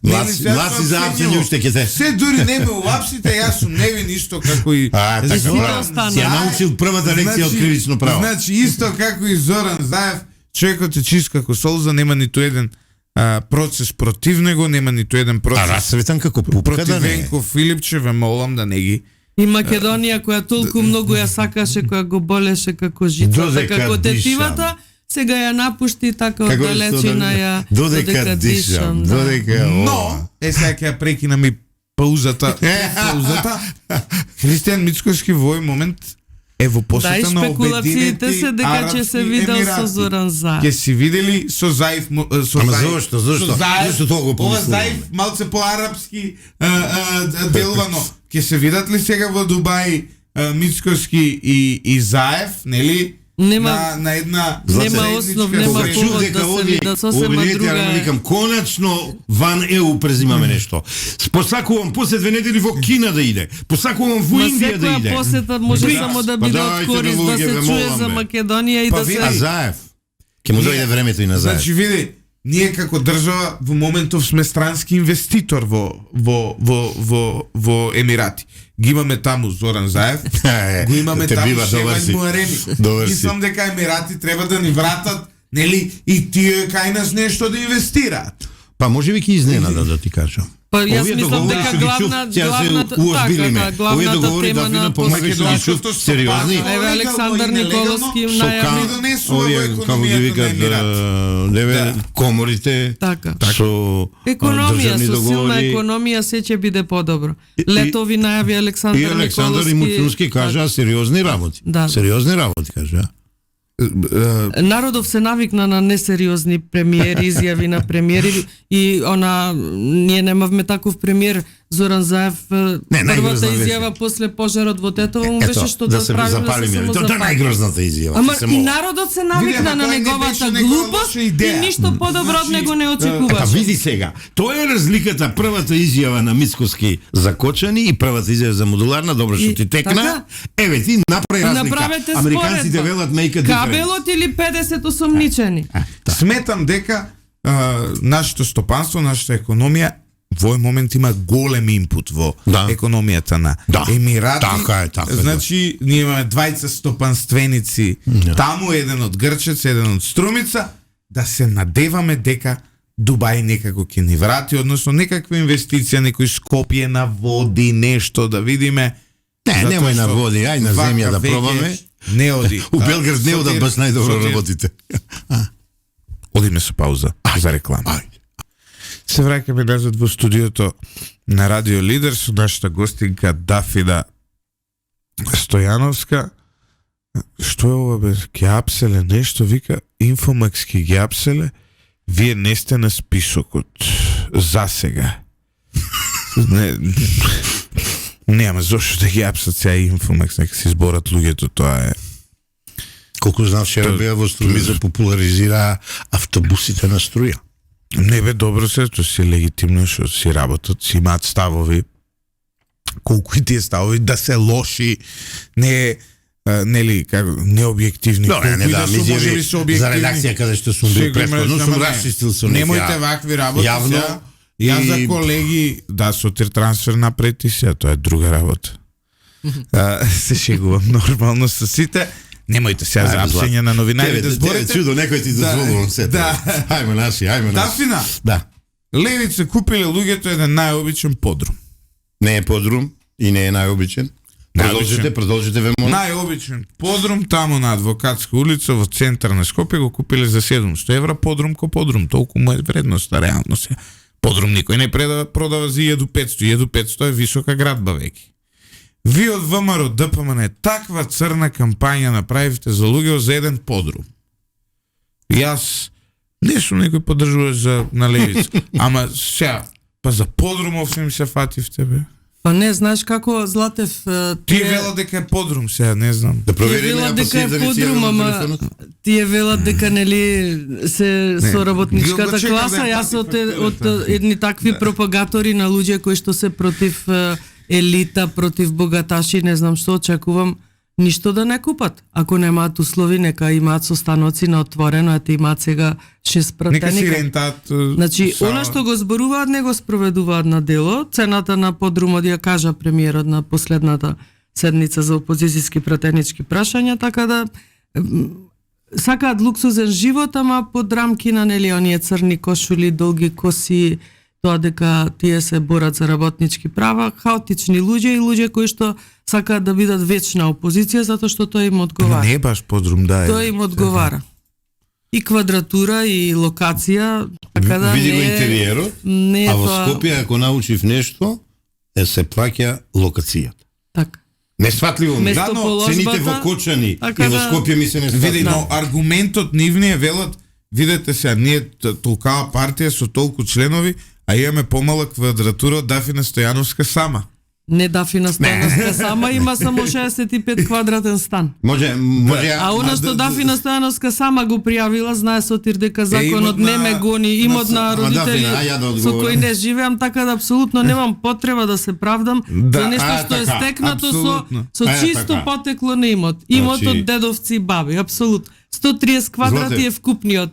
Млаци за апсење уште ќе те. Се дури не ме уапсите, јас сум невин исто како и Така сите браво. останаа. Си ја научил првата лекција од кривично право. Значи исто како и Зоран Заев, човекот е чист како солза, нема ниту еден процес против него, нема ниту еден А процес расветан како пупка против да не. Венко Филипче, ве молам да не ги. и Македонија која толку многу ја сакаше, која го болеше како жицата, Додека како дишам. тетивата, сега ја напушти така Како оддалечина ја додека дишам, додека Но, сега ќе ја прекинам и паузата. Христијан Мицкоски во овој момент е во Да, и посета на спекулациите Обединети се дека ќе се Арапски видел со Емирати. Зоран Заев. Ќе си видели со Заев, со Ама Заев. зошто? Со Заев. Зошто тоа го Ова помислуваме? Заев малце по-арапски делувано. Ќе се видат ли сега во Дубај Мицкоски и Заев, нели? Нема- на една Нема заедничка основ, нема Кога среща. чув повод дека да се оди видат сосема Обединети друга Арапи, е. викам конечно ван ЕУ презимаме нешто. Посакувам после 2 недели во Кина да иде. Посакувам во Ма Индија да секоја иде. посета може Брикс. само да Па биде дајте, од корист, да луѓе, се ве чуе молам, за бе. Македонија и Па да ви- се... А Заев? Ке му дојде времето и на Заев. Значи види, ние како држава во моментов сме странски инвеститор во Емирати. Ги имаме таму Зоран Заев, го имаме те таму бива, добар си. Шевај Муареми. Добар си. Мислам дека Емирати треба да ни вратат, нели, и тие кај нас нешто да инвестираат. Па може би ќе изненада да ти кажам. Па јас Овие мислам договори дека што ги чув, главната уозбили ме. Овие главната договори тема Дафина на помага што ги чув сериозни. Еве Александар Николовски Со најави. донесува во овие како ги економијата на викат Емират. деве коморите Така. со Економија, државни со силна договори. економија се ќе биде подобро. И- Летови најави И Александар Александар Николовски. и Муцунски кажаа сериозни работи. Да. Сериозни работи кажаа. Народов се навикна на несериозни премиери, изјави на премиери и ние немавме таков премиер Зоран Заев. Првата најгрозна беше. изјава после пожарот во Тетово му беше што да да се правиме запалиме. само Тоа е запали. најгрозната изјава. Ама се и молам. народот се Види, навикна ама на тоа не неговата беше некоја глупост лоша и идеја. ништо подобро од Значи, него не Па очекуваше. види сега, тоа е разликата првата изјава на Мицкоски за Кочани и првата изјава за Модуларна, добро што И ти текна. така? Еве ти направи разлика. Направете Американците споредба. велат make a difference. Кабелот или 50 осомничени? Сметам дека нашето стопанство, нашата економија во овој момент има голем импут во Да. економијата на Да. Емирати. Така е, така е. Значи, ние имаме двајца стопанственици, таму еден од Грчец, еден од Струмица, да се надеваме дека Дубај некако ќе ни врати, односно некаква инвестиција, некој Скопје на води, нешто да видиме. Не, Затоа немој на што води, ај на вака земја да веќе пробаме. Не оди. У Белград не одат баш најдобро Сотир, работите. Одиме со пауза за реклама. Ајде. Се враќаме назад во студиото на Радио Лидер со нашата гостинка Дафина Стојановска. Што е ова бе? Геапселе, нешто вика Инфомакски геапселе. Вие не сте на списокот за сега. Нема зошто да ги апсат сега Инфомакс, нека се изборат луѓето, тоа е. Колку знав, вчера беа во Струми за популаризира автобусите на струја. Не бе, добро се, тоа си легитимно, што си работат, си имаат ставови. Колку и тие ставови да се лоши, не нели како необјективни. Добре, не да, ми можеби за редакција каде што сум бил претходно, сум расчистил со нив. Немојте вакви работи јавно сега. Јас за колеги, да, Сотир трансфер напрети се, тоа е друга работа. Се шегувам нормално со сите. Немојте сега за апсење на новинари да зборите. Чудо, некој ти дозволувам се. Да. Хајме наши. Дафина, Да. левица купиле луѓето еден најобичен подрум. Не е подрум и не е најобичен. Продолжите ве молам. Најобичен подрум таму на Адвокатска улица во центар на Скопје го купиле за 700 евра подрум ко подрум, толку му е вредноста реално се. Подрум никој не продава за 1500, 1500 е висока градба веќе. Ви од ВМРО ДПМН таква црна кампања направивте за луѓе за еден подрум. Јас Нешто некој поддржува за на левица. Ама сега, па за Подрумов се ми се фати в тебе. Па не, знаеш како Златев... Тие велат дека е Подрум сега, не знам. Да провериме на Подрум, ама тие велат дека нели се со работничката класа, јас од едни такви пропагатори на луѓе кои што се против елита, против богаташи, не знам што очекувам, ништо да не купат. Ако немаат услови, нека имаат состаноци на отворено, ете имаат сега 6 пратеника. Нека си рентат. Значи, она што го зборуваат, не го спроведуваат на дело. Цената на Подрумот ја кажа премиерот на последната седница за опозицијски пратенички прашања, така да сакаат луксузен живот, ама под рамки на нели оние црни кошули, долги коси, тоа дека тие се борат за работнички права, хаотични луѓе и луѓе кои што сакаат да бидат вечна опозиција затоа што тоа им одговара. Не е баш Подрум, да е. Тоа им одговара. И квадратура и локација, така да види го не интериерот, не а во тоа- Скопје ако научив нешто, се плаќа локацијата. Така. Несватливо ми. Место Да, но положбата, цените во Кочани така и во да- Скопје ми се не Види, сватливо. но аргументот нивни е велат, видете се, ние толкава партија со толку членови, а имаме помала квадратура од Дафина Стојановска сама. Не Дафина Стојановска сама има само 65 квадратен стан. Може А она што Дафина Стојановска сама го пријавила, знае Сотир дека законот имот на- не ме гони, имот на Ама родители Дафина, ја да со одговорам. кои не живеам, така да апсолутно немам потреба да се правдам Да, за нешто што е така, стекнато апсолутно. со чисто така. потекло на имот. Имот Значи- од дедовци и баби, апсолутно. 130 квадрати Злате. е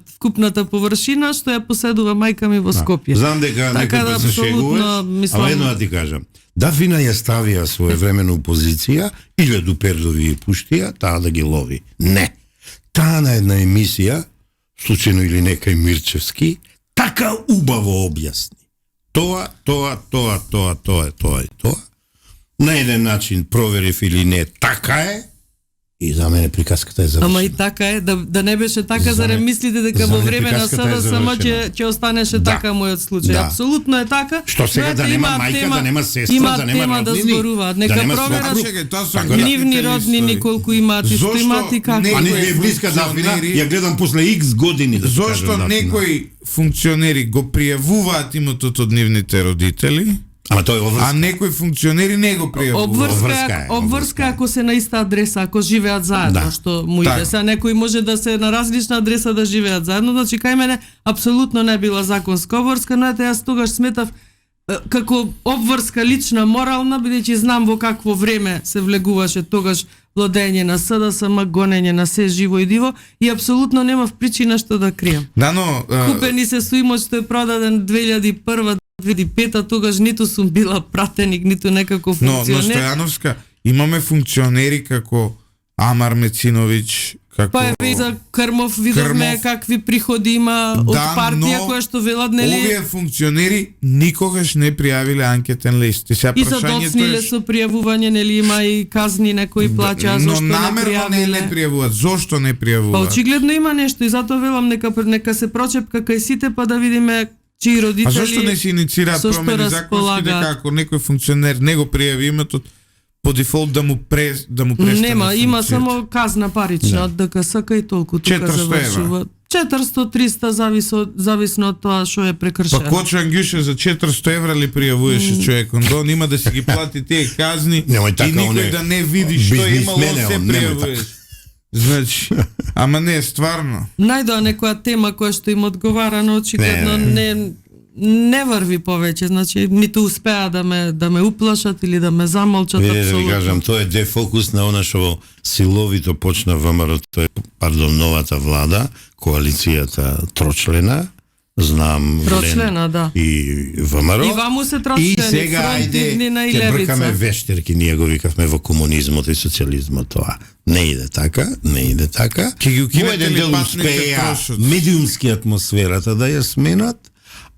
вкупната површина што ја поседува мајка ми во Скопје. Знам дека Така некој да пат се апсолутно шегуваш, мислам- ама едно да ти кажам. Дафина ја ставија своевремено позиција, 1000 пердови ја пуштија, таа да ги лови. Не. Таа на една емисија, случајно или некај Мирчевски, така убаво објасни. Тоа. На еден начин проверив или не, така е. И за мене приказката е завршена. Ама и така е, да не беше така, За зарем мен- мислите дека за во мен време на приказката е СДСМ завршена. ќе останеше Да. така мојот случај. Да. Апсолутно е така. Што сега Но да ете, нема имаат мајка, тема- да нема сестра, имаат да нема тема да роднини, зборуваат, да нека нема проверат свекрув. Чекај, тоа се Така да. нивни анкетни роднини листови. колку имаат и што Зошто имаат и како. не- Ани Некои е блиска Дафина, функционери- ја гледам после X години да се Зошто кажам Дафина. некои функционери го пријавуваат имотот од нивните родители, Ама тој е а оврска. некои функционери не го пријавуваат? Обврска ако се на иста адреса, ако живеат заедно, Да. што му иде. Така. Сега некои може да се на различна адреса да живеат заедно, значи кај мене апсолутно не била законска обврска, но ете јас тогаш сметав како обврска лична, морална, бидејќи знам во какво време се влегуваше тогаш владење на СДСМ, гонење на се живо и диво и апсолутно немав причина што да крием. Да, но Купени се со имот што е продаден 2001 2005 тогаш ниту сум била пратеник, ниту некако но функционер. Стојановска имаме функционери како Амар Мециновиќ, како Па еве и за Крмов видовме Крмов. какви приходи има од Да, партија но која што велат нели овие функционери никогаш не пријавиле анкетен лист. И сега и за прашањето доцниле е со пријавување нели има и казни некои плаќа но зашто не намерно не пријавиле. пријавуваат. Зошто не Па пријавуваат? очигледно има нешто и затоа велам нека се прочепка кај сите па да видиме чии А родители. зошто не се инициираат со што промени законски располагаат? дека ако некој функционер не го пријави иметот по дефолт да му престане Нема, има функцијата? само казна парична од ДКСК и толку тука 400 завршува. 400-300 зависно од тоа што е Па прекршено. Кочо Ангјуше за 400 евра ли пријавуваше човекот? До нема да си ги плати тие казни Немој така, и никој он е да не види што е имало, бизнисмен е се он, немој така. пријавуваш. Значи, ама не, стварно. Најдоа некоја тема која што им одговара, но очигледно не врви повеќе, значи ниту успеа да ме уплашат или да ме замолчат Види да ви апсолутно. кажам, тоа е дефокус на она што силовито почна ВМРО, новата влада, коалицијата трочлена, знам Трочлена, да. и ВМРО. И ваму се И трочлени, сега ајде фронтивни на и ќе бркаме левица. вештерки, ние го викавме во комунизмот и социјализмот тоа. Не иде така, не иде така. Ќе ги Во укинете еден ли дел патните успеа трошоци? медиумски атмосферата да ја сменат,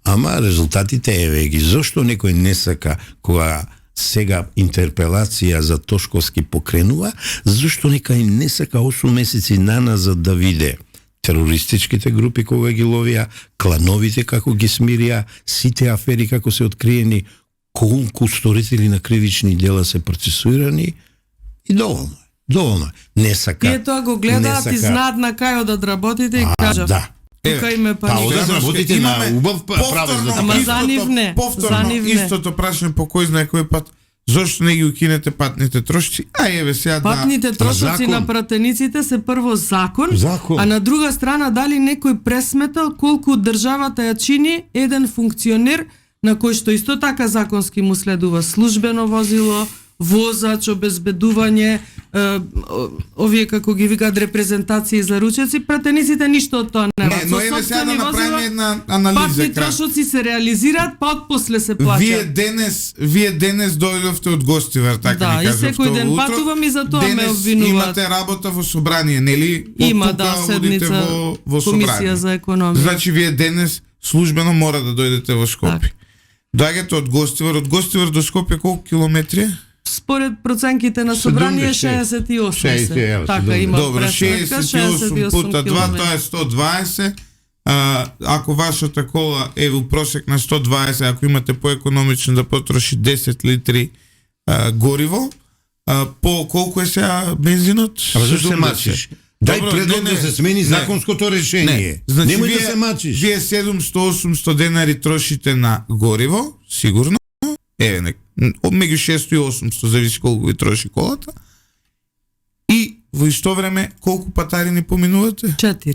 ама резултатите еве ги. Зошто некој не сака кога сега интерпелација за Тошковски покренува, зашто некај не сака 8 месеци наназад да виде терористичките групи кога ги ловија, клановите како ги смирија, сите афери како се откриени, колку сторители на кривични дела се процесуирани и доволно. Доволно. Не сака. Тие тоа го гледаат не и знаат на кај одат работите и кажав. Да. тука име Па, паника. да работите на убав правец за Ама за нив не, за нив не. Истото прашање по кој знае кој пат. Зошто не ги укинете патните трошици? Еве сега Патните трошоци закон. на пратениците се прво закон, Закон. а на друга страна дали некој пресметал колку државата ја чини еден функционер на кој што исто така законски му следува службено возило, возач, обезбедување, овие како ги викаат репрезентации за ручеци, пратениците ништо од тоа не Не, прават. но Со еве сега да сопствени направиме возила, една анализа. патни трошоци се реализираат, па отпосле се плаќаат. Вие денес дојдовте од Гостивар, така Да, ни и кажав секој ден утро. патувам и за тоа ме Денес обвинуваат. имате работа во собрание, нели? Има, Од тука да, водите седница, во комисија собрание. за економија. Значи вие денес службено мора да дојдете во Скопје. Така. Доаѓате од Гостивар до Скопје колку километри е? Според проценките на собрание 68 се. 68, Така има Добро, пресметка, 68 пута 2, километри. тоа е 120. Ако вашата кола е во просек на 120, ако имате поекономично да потроши 10 литри гориво, по колку е сега бензинот? А зашто се 70. мачиш? Дај Добро, предлог не, да се смени не. законското решение. Значи, Немој да се мачиш. Вие 700-800 денари трошите на гориво, сигурно. Меѓу 600 и 800, зависи колку ви троши колата. И во исто време, колку патарини поминувате? 4.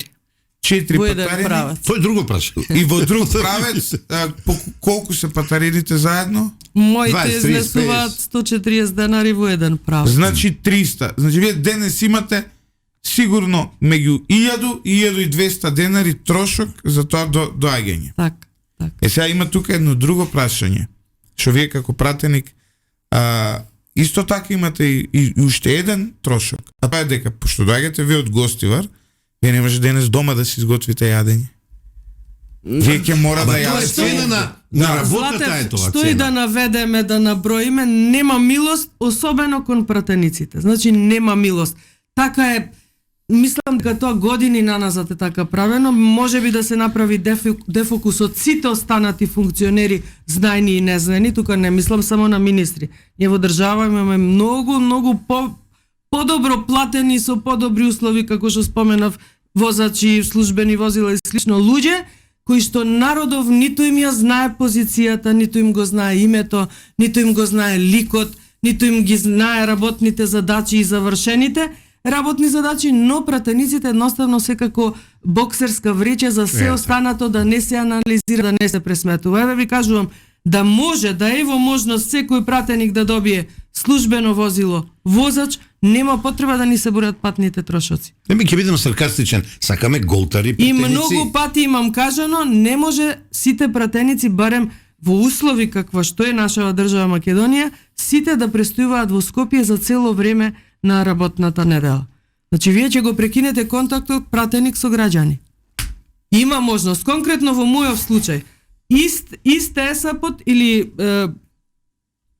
4 Во еден патарини. правец. Тој е друго прашање. И во друг правец, колку се патарините заедно? Моите 20, 30, изнесуваат 140 денари во еден правец. Значи 300. Значи вие денес имате сигурно меѓу 1000 и 1200 денари трошок за тоа доаѓање. Така, така. Сега има тука едно друго прашање. Што вие како пратеник исто така имате и уште еден трошок. А тоа е дека пошто доаѓате вие од Гостивар, вие не може денес дома да си изготвите јадење. Вие ќе мора да Тоа е јадете. цена на работата е Златев, тоа што и да цена. наведеме, да наброиме, нема милост, особено кон пратениците. Значи нема милост. Така е, мислам дека тоа години наназад е така правено, можеби да се направи дефокус од сите останати функционери, знајни и незнајни, тука не мислам само на министри. Ние во држава имаме многу подобро платени со подобри услови, како што споменав, возачи, службени возила и слично луѓе, кои што народов ниту им ја знае позицијата, ниту им го знае името, ниту им го знае ликот, ниту им ги знае работните задачи и завршените работни задачи, но пратениците едноставно секако боксерска вреча за се останато да не се анализира, да не се пресметува. Еве ви кажувам, да може, да ево можност секој пратеник да добие службено возило, возач, нема потреба да ни се борат патните трошоци. Ми ќе бидам саркастичен. Сакаме голтари И пратеници. многу пати имам кажано, не може сите пратеници, барем во услови каква што е нашава држава Македонија, сите да престојуваат во Скопје за цело време на работната недела. Значи, вие ќе го прекинете контактот пратеник со граѓани. Има можност, конкретно во мојов случај, ист есапот или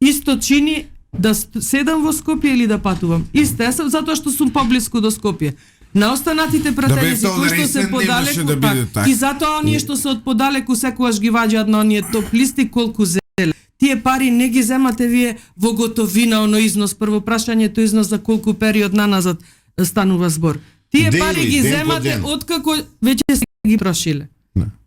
исто чини да седам во Скопје или да патувам. Ист есап, затоа што сум поблиску до Скопје. На останатите пратеници кои што се подалеку, да биде така. и затоа оние што се од подалеку секогаш ги ваѓаат на оние топ листи колку зеле. Тие пари не ги земате вие во готовина, оно износ. Прво прашањето износ за колку период наназад станува збор. Тие Дели, пари ги ден по земате ден. откако веќе се ги трошиле.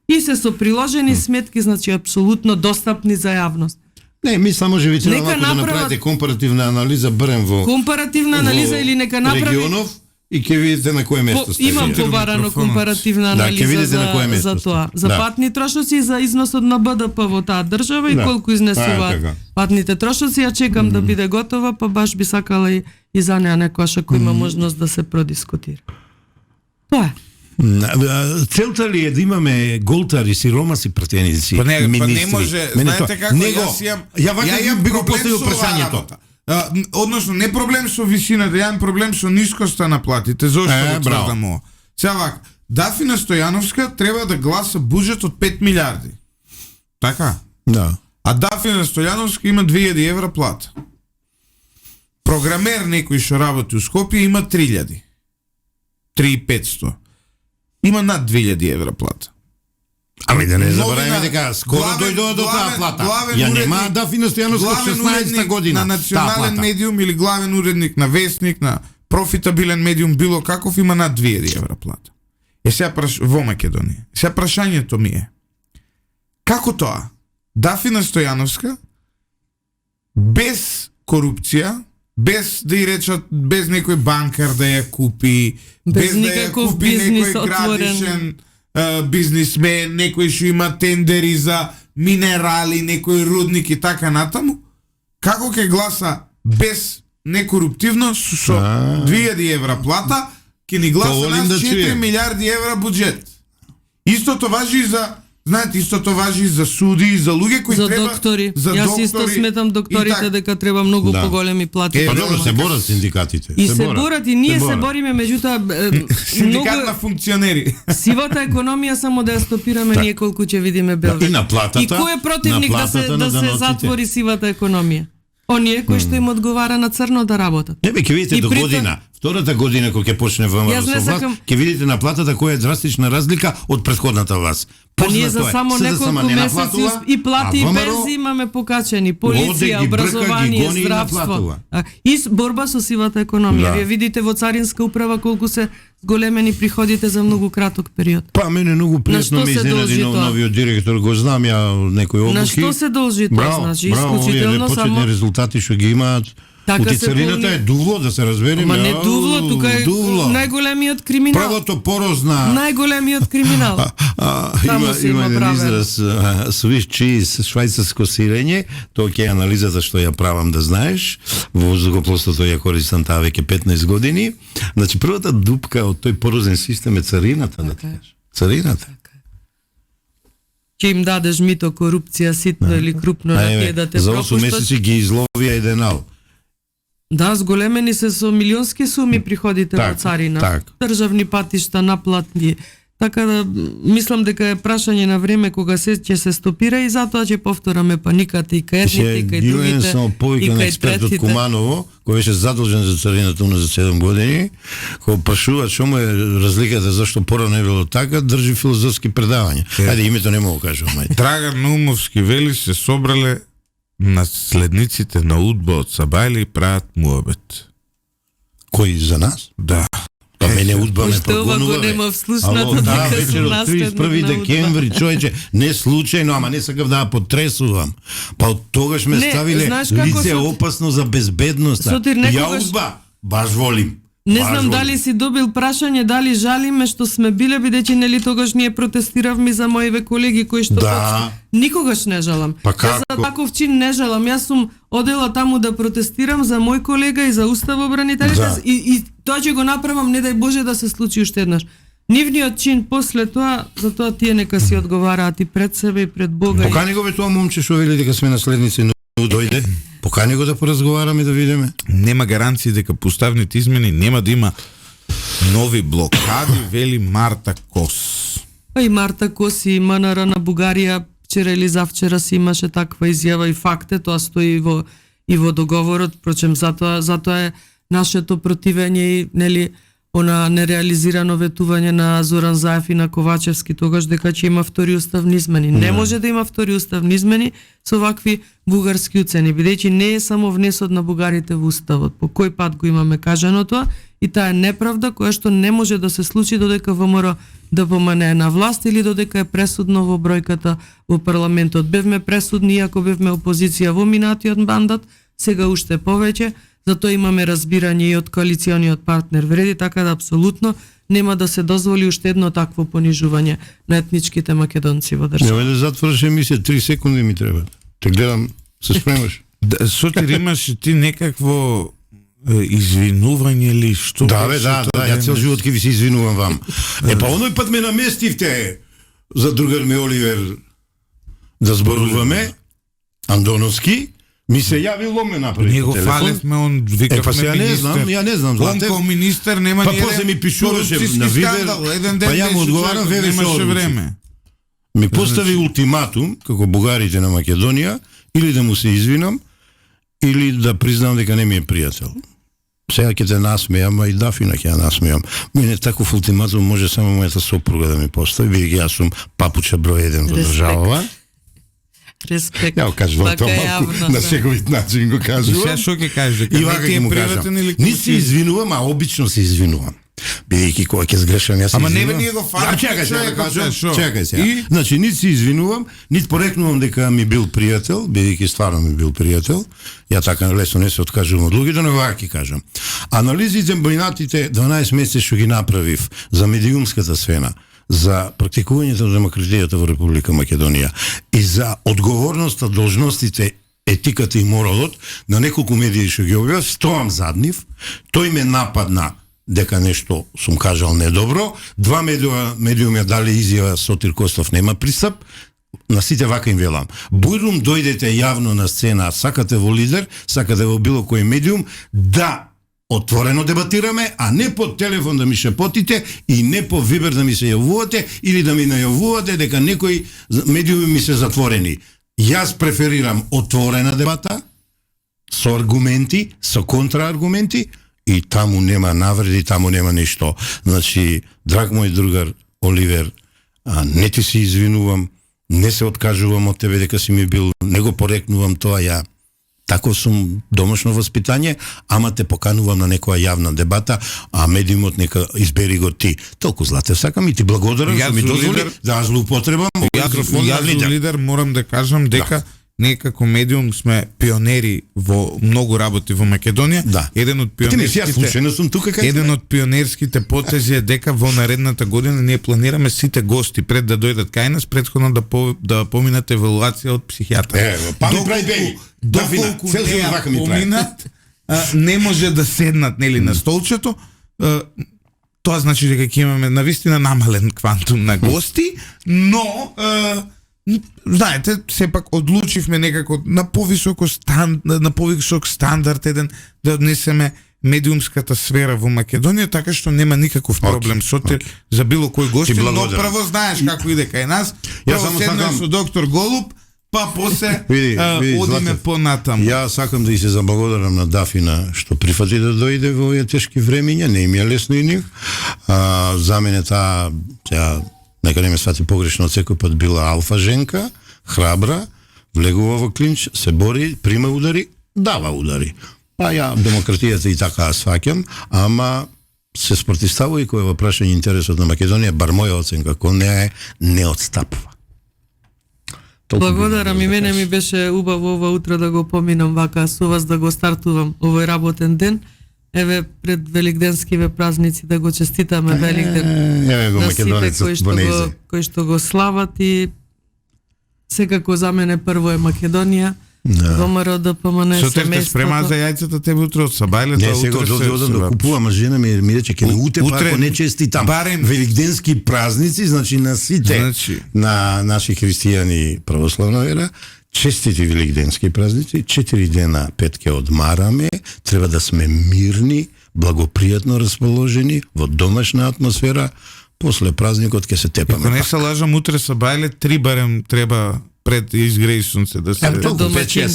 И се со приложени сметки, значи апсолутно достапни за јавност. Не, мислам може би треба Нека малку да направат- направите компаративна анализа барем во Компаративна анализа или нека направи регионов и ќе видите на кое место сте. имам вие. побарано Микрофонот. компаративна Да, ќе анализа видите на кое за место сте. тоа. За Да. патни трошоци и за износот на БДП во таа држава и Да. колку А, изнесуваат така. патните трошоци. Ја чекам да биде готова, па баш би сакала и за неа некојаш ако има можност да се продискутира. Тоа е. Целта ли е да имаме голтари, сиромаси пратеници, Па не министри? може, Мене знаете тоа- како, Него, јас имам, ја вака би го поставил со оваа прашањето. работа. Односно, не проблем со висината, ја имам проблем со нискоста на платите. Зошто го браво. тврдам ова? Сега вака, Дафина Стојановска треба да гласа буџет од 5 милиарди. Така? Да. А Дафина Стојановска има 2000 евра плата. Програмер некој што работи у Скопје има 3000. 3500. Има над 2000 евра плата. Ами да не Новина, забораваме дека скоро главен- дојдоа до таа главен- плата. главен Ја уредник- нема Дафина Стојановска од главен 16 уредник година. на таа национален плата. медиум или главен уредник на вестник, на профитабилен медиум, било каков, има над 2000 евра плата. сега во Македонија. Сега прашањето ми е, како тоа? Дафина Стојановска без корупција, без да ја речат, без некој банкар да ја купи, без да ја купи некој градишен бизнисмен, некој што има тендери за минерали, некој рудник и така натаму, како ќе гласа без некоруптивно со 2000 евра плата, ќе ни гласа нас 4 милиарди евра буџет. Истото важи и за, знаете, истото важи и за суди и за луѓе кои за треба доктори. За Јас доктори, исто сметам докторите дека треба многу поголеми плати. Па добро, се борат синдикатите. И се борат и ние се бориме, меѓутоа синдикат на функционери. Сивата економија само да ја стопираме ние колку ќе видиме Белве. И на платата. И кој е противник да се затвори сивата економија? Оние кои што им одговара на црно да работат. Не бе, ќе видите до година, втората година кога ќе почне ВМРО со власт, ќе видите на платата која е драстична разлика од претходната власт. Па ние за само неколку месеци и плати и пензии имаме покачени, полиција, образование, здравство. И борба со сивата економија. Вие видите во царинска управа колку се големени приходите за многу краток период. Па мене многу пријатно ме изненади новиот директор, го знам ја некој облуки. На што се должи тоа? Значи исклучително само резултати што ги имаат. Така царината е дувло, да се разбереме. Ама не дувло, тука е најголемиот криминал. Првото порозна. Најголемиот криминал. Има еден израз Swiss cheese, швајцарско сирење, тоа ќе е анализата што ја правам да знаеш. Во воздухопловството ја користам таа веќе 15 години. Значи првата дупка од тој порозен систем е царината, да кажеш. Царината. Ќе им дадеш мито, корупција, ситно или крупно на тие да те пропуштат. За 8 месеци ги изловија еден ал. Да, зголемени се со милионски суми приходите во царина. Државни патишта, наплатни. Така да мислам дека е прашање на време кога ќе се стопира и затоа ќе повтораме паниката и кај едните и кај другите. Само повикан експерт од Куманово, кој беше задолжен за царината за 7 години, кој прашува што му е разликата зашто порано е било така, држи филозофски предавања. Ајде името не му го кажувам. Драган Наумовски вели се собрале наследниците на Удба од Сабајле и прават муабет. Кој за нас? Да. Па мене Удба ме прогонува. Ова го нема вслушнато дека се наследник на 31 декември, човече, не случајно, ама не сакав да потресувам. Па од тогаш ме ставиле лице опасно за безбедност. Ја Удба, баш волим. Не знам дали си добил прашање, дали жалиме што сме биле, бидејќи нели тогаш ние протестиравме за моите колеги кои што никогаш не жалам. Јас за таков чин не жалам. Јас сум одела таму да протестирам за мој колега и за уставобранителите и тоа ќе го направам, не дај Боже да се случи уште еднаш. Нивниот чин после тоа, за тоа тие нека си одговараат и пред себе и пред Бога. Покани го бе тоа момче што вели дека сме наследници на дојде. Покани го да поразговараме да видиме. Нема гаранции дека по уставните измени нема да има нови блокади, вели Марта Кос. И Марта Кос и МНР на Бугарија вчера или завчера си имаше таква изјава и факт е, тоа стои и во договорот, прочем затоа е нашето противење и нели она нереализирано ветување на Зоран Заев и на Ковачевски тогаш дека ќе има втори уставни измени. Не може да има втори уставни измени со вакви бугарски уцени, бидејќи не е само внесот на бугарите во уставот. По кој пат го имаме кажано тоа и таа е неправда која што не може да се случи додека ВМРО да помане на власт или додека е пресудно во бројката во парламентот. Бевме пресудни иако бевме опозиција во минатиот мандат, сега уште повеќе. Затоа имаме разбирање и од коалициониот партнер Вреди, така да апсолутно нема да се дозволи уште едно такво понижување на етничките македонци во држава. Нема да затвориш емисија, 3 секунди ми треба. Те гледам, се спремаш. Сотир, имаш ти некакво извинување или што? Да, ја цел живот ќе ви се извинувам вам. Па оној пат ме наместивте за другар ми Оливер да зборуваме, Андоновски. Ми се јави ломе направи. Ние го фалевме, он викавме министер. Ја не знам, Злате. Он ко министер нема ни после ми пишуваше на Вибер. Па ја му одговарам, немаше време. Ми постави ултиматум, како бугарите на Македонија, или да му се извинам, или да признам дека не ми е пријател. Сега ќе те насмејам, а и Дафина ќе ја насмејам. Мене таков ултиматум може само мојата сопруга да ми постави, бидејќи јас сум папуча број 1 во државава. Респект. Ја го кажувам тоа малку на секој начин го кажувам. Сега што ќе кажеш, дека не ти е приватен или не се извинувам, а обично се извинувам. Бидејќи кога ќе сгрешам, јас се Ама извинувам. не бе, ние го фараме, Чекај сега. И? Значи, нит се извинувам, нит порекнувам дека ми бил пријател, бидејќи стварно ми бил пријател. Ја така лесно не се откажувам од луѓето, но вака ќе кажам. Анализите минатите 12 месеци што ги направив за медиумската сфера, за практикувањето на демократијата во Република Македонија и за одговорноста, должностите, етиката и моралот на неколку медии што ги објавив, стоам зад нив. Тој ме нападна дека нешто сум кажал недобро. 2 медиуми дали изјава Сотир Костов нема пристап. На сите вака им велам. Бурум дојдете јавно на сцена, сакате во лидер, сакате во било кој медиум, да отворено дебатираме, а не по телефон да ми шепотите и не по Вибер да ми се јавувате или да ми најавувате дека некои медиуми ми се затворени. Јас преферирам отворена дебата со аргументи, со контрааргументи и таму нема навреди, таму нема ништо. Значи, драг мој другар Оливер, не ти се извинувам, не се откажувам од тебе дека си ми бил, не го порекнувам тоа, ја тако сум домашно воспитање, ама те поканувам на некоја јавна дебата, а медиумот нека избери го ти. Толку злате сакам и ти благодарам што ми дозволи да злоупотребам микрофон на лидер. Лидер морам да кажам дека ние како медиум сме пионери во многу работи во Македонија. Да. Еден од пионерските потези е дека во наредната година ние планираме сите гости пред да дојдат кај нас претходно да поминат евалуација од психијатар. Доколку не поминат, не може да седнат нели на столчето. Тоа значи дека ќе имаме навистина намален квантум на гости, но знаете, сепак одлучивме некако на повисок стандард еден да однесеме медиумската сфера во Македонија, така што нема никаков проблем со те за било кој гост, но прво знаеш како иде кај нас. Прво седнеш со доктор Голуб, па после одиме понатаму. Ја сакам да и се заблагодарам на Дафина што прифати да дојде во овие тешки времиња, не им е лесно и нив. За мене таа нека не ме свати погрешно, секој пат била алфа женка, храбра, влегува во клинч, се бори, прима удари, дава удари. Па ја демократијата и така сваќам, ама се спротивстава и кој во прашање интересот на Македонија, бар моја оценка, кој не отстапува. Благодарам, и мене ми беше убаво ова утро да го поминам вака со вас, да го стартувам овој работен ден. Еве пред великденскиве празници да го честитаме Великден на сите кои што го слават, и секако за мене прво е Македонија. ВМРО, ДПМН, Со те спрема за јајцата тебе утре од Сабајле. Не, сега одам да купувам, а жена ми рече ке ми утепа ако не честитам великденски празници, значи на сите на наши христијани православна вера. Честити великденски празници, 4 дена петке одмараме, треба да сме мирни, благопријатно расположени, во домашна атмосфера, после празникот ќе се тепаме. Ако не се лажам, утре Сабајле 3 барем треба пред изгреј сонце да се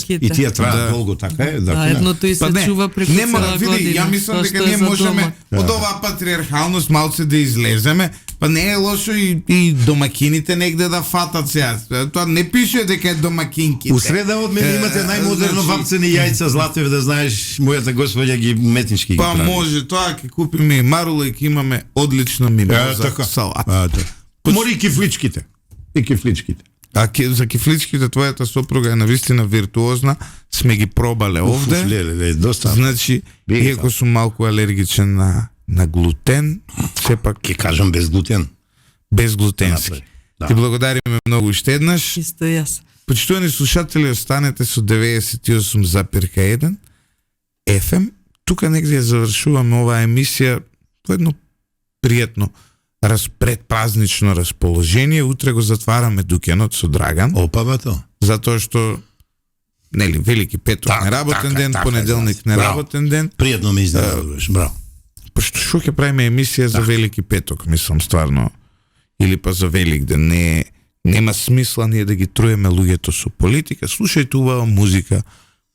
и тие траат долго, така е. Едното и се чува преку цела година. Ја мислам дека ние можеме од оваа патриархалност малце да излеземе, па не е лошо и домакините негде да фатат сега. Тоа не пише дека е домакинките. У среда од мене имате најмодерно вапцени јајца, Златев, да знаеш, мојата господја ги метнички ги прави. Па може, тоа ќе купиме и марула и ќе имаме одлично мимоза салата. Мори и кифличките. И кифличките. А за кифличките твојата сопруга е навистина виртуозна, сме ги пробале овде. Доста. Значи, иако сум малку алергичен на глутен, сепак ќе кажам без глутен. Безглутенски. Ти благодариме многу уште еднаш. Исто јас. Почитувани слушатели, останете со 98,1 FM. Тука негде ја завршуваме оваа емисија во едно пријатно предпразнично расположение. Утре го затвараме дуќанот со Драган. Опа, бато. Затоа што нели Велики петок неработен ден, понеделник неработен ден. Пријатно ме изненадуваш, браво. Пошто што ќе правиме емисија за Велики петок, мислам стварно, или па за Велик ден, нема смисла ние да ги труеме луѓето со политика. Слушајте убава музика,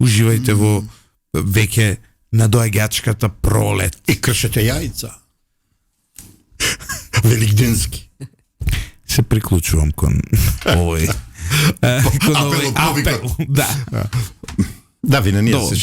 уживајте во веќе надоаѓачката пролет. И кршете јајца. Великденски. Се приклучувам кон овој апел. Да. Да, вина ние се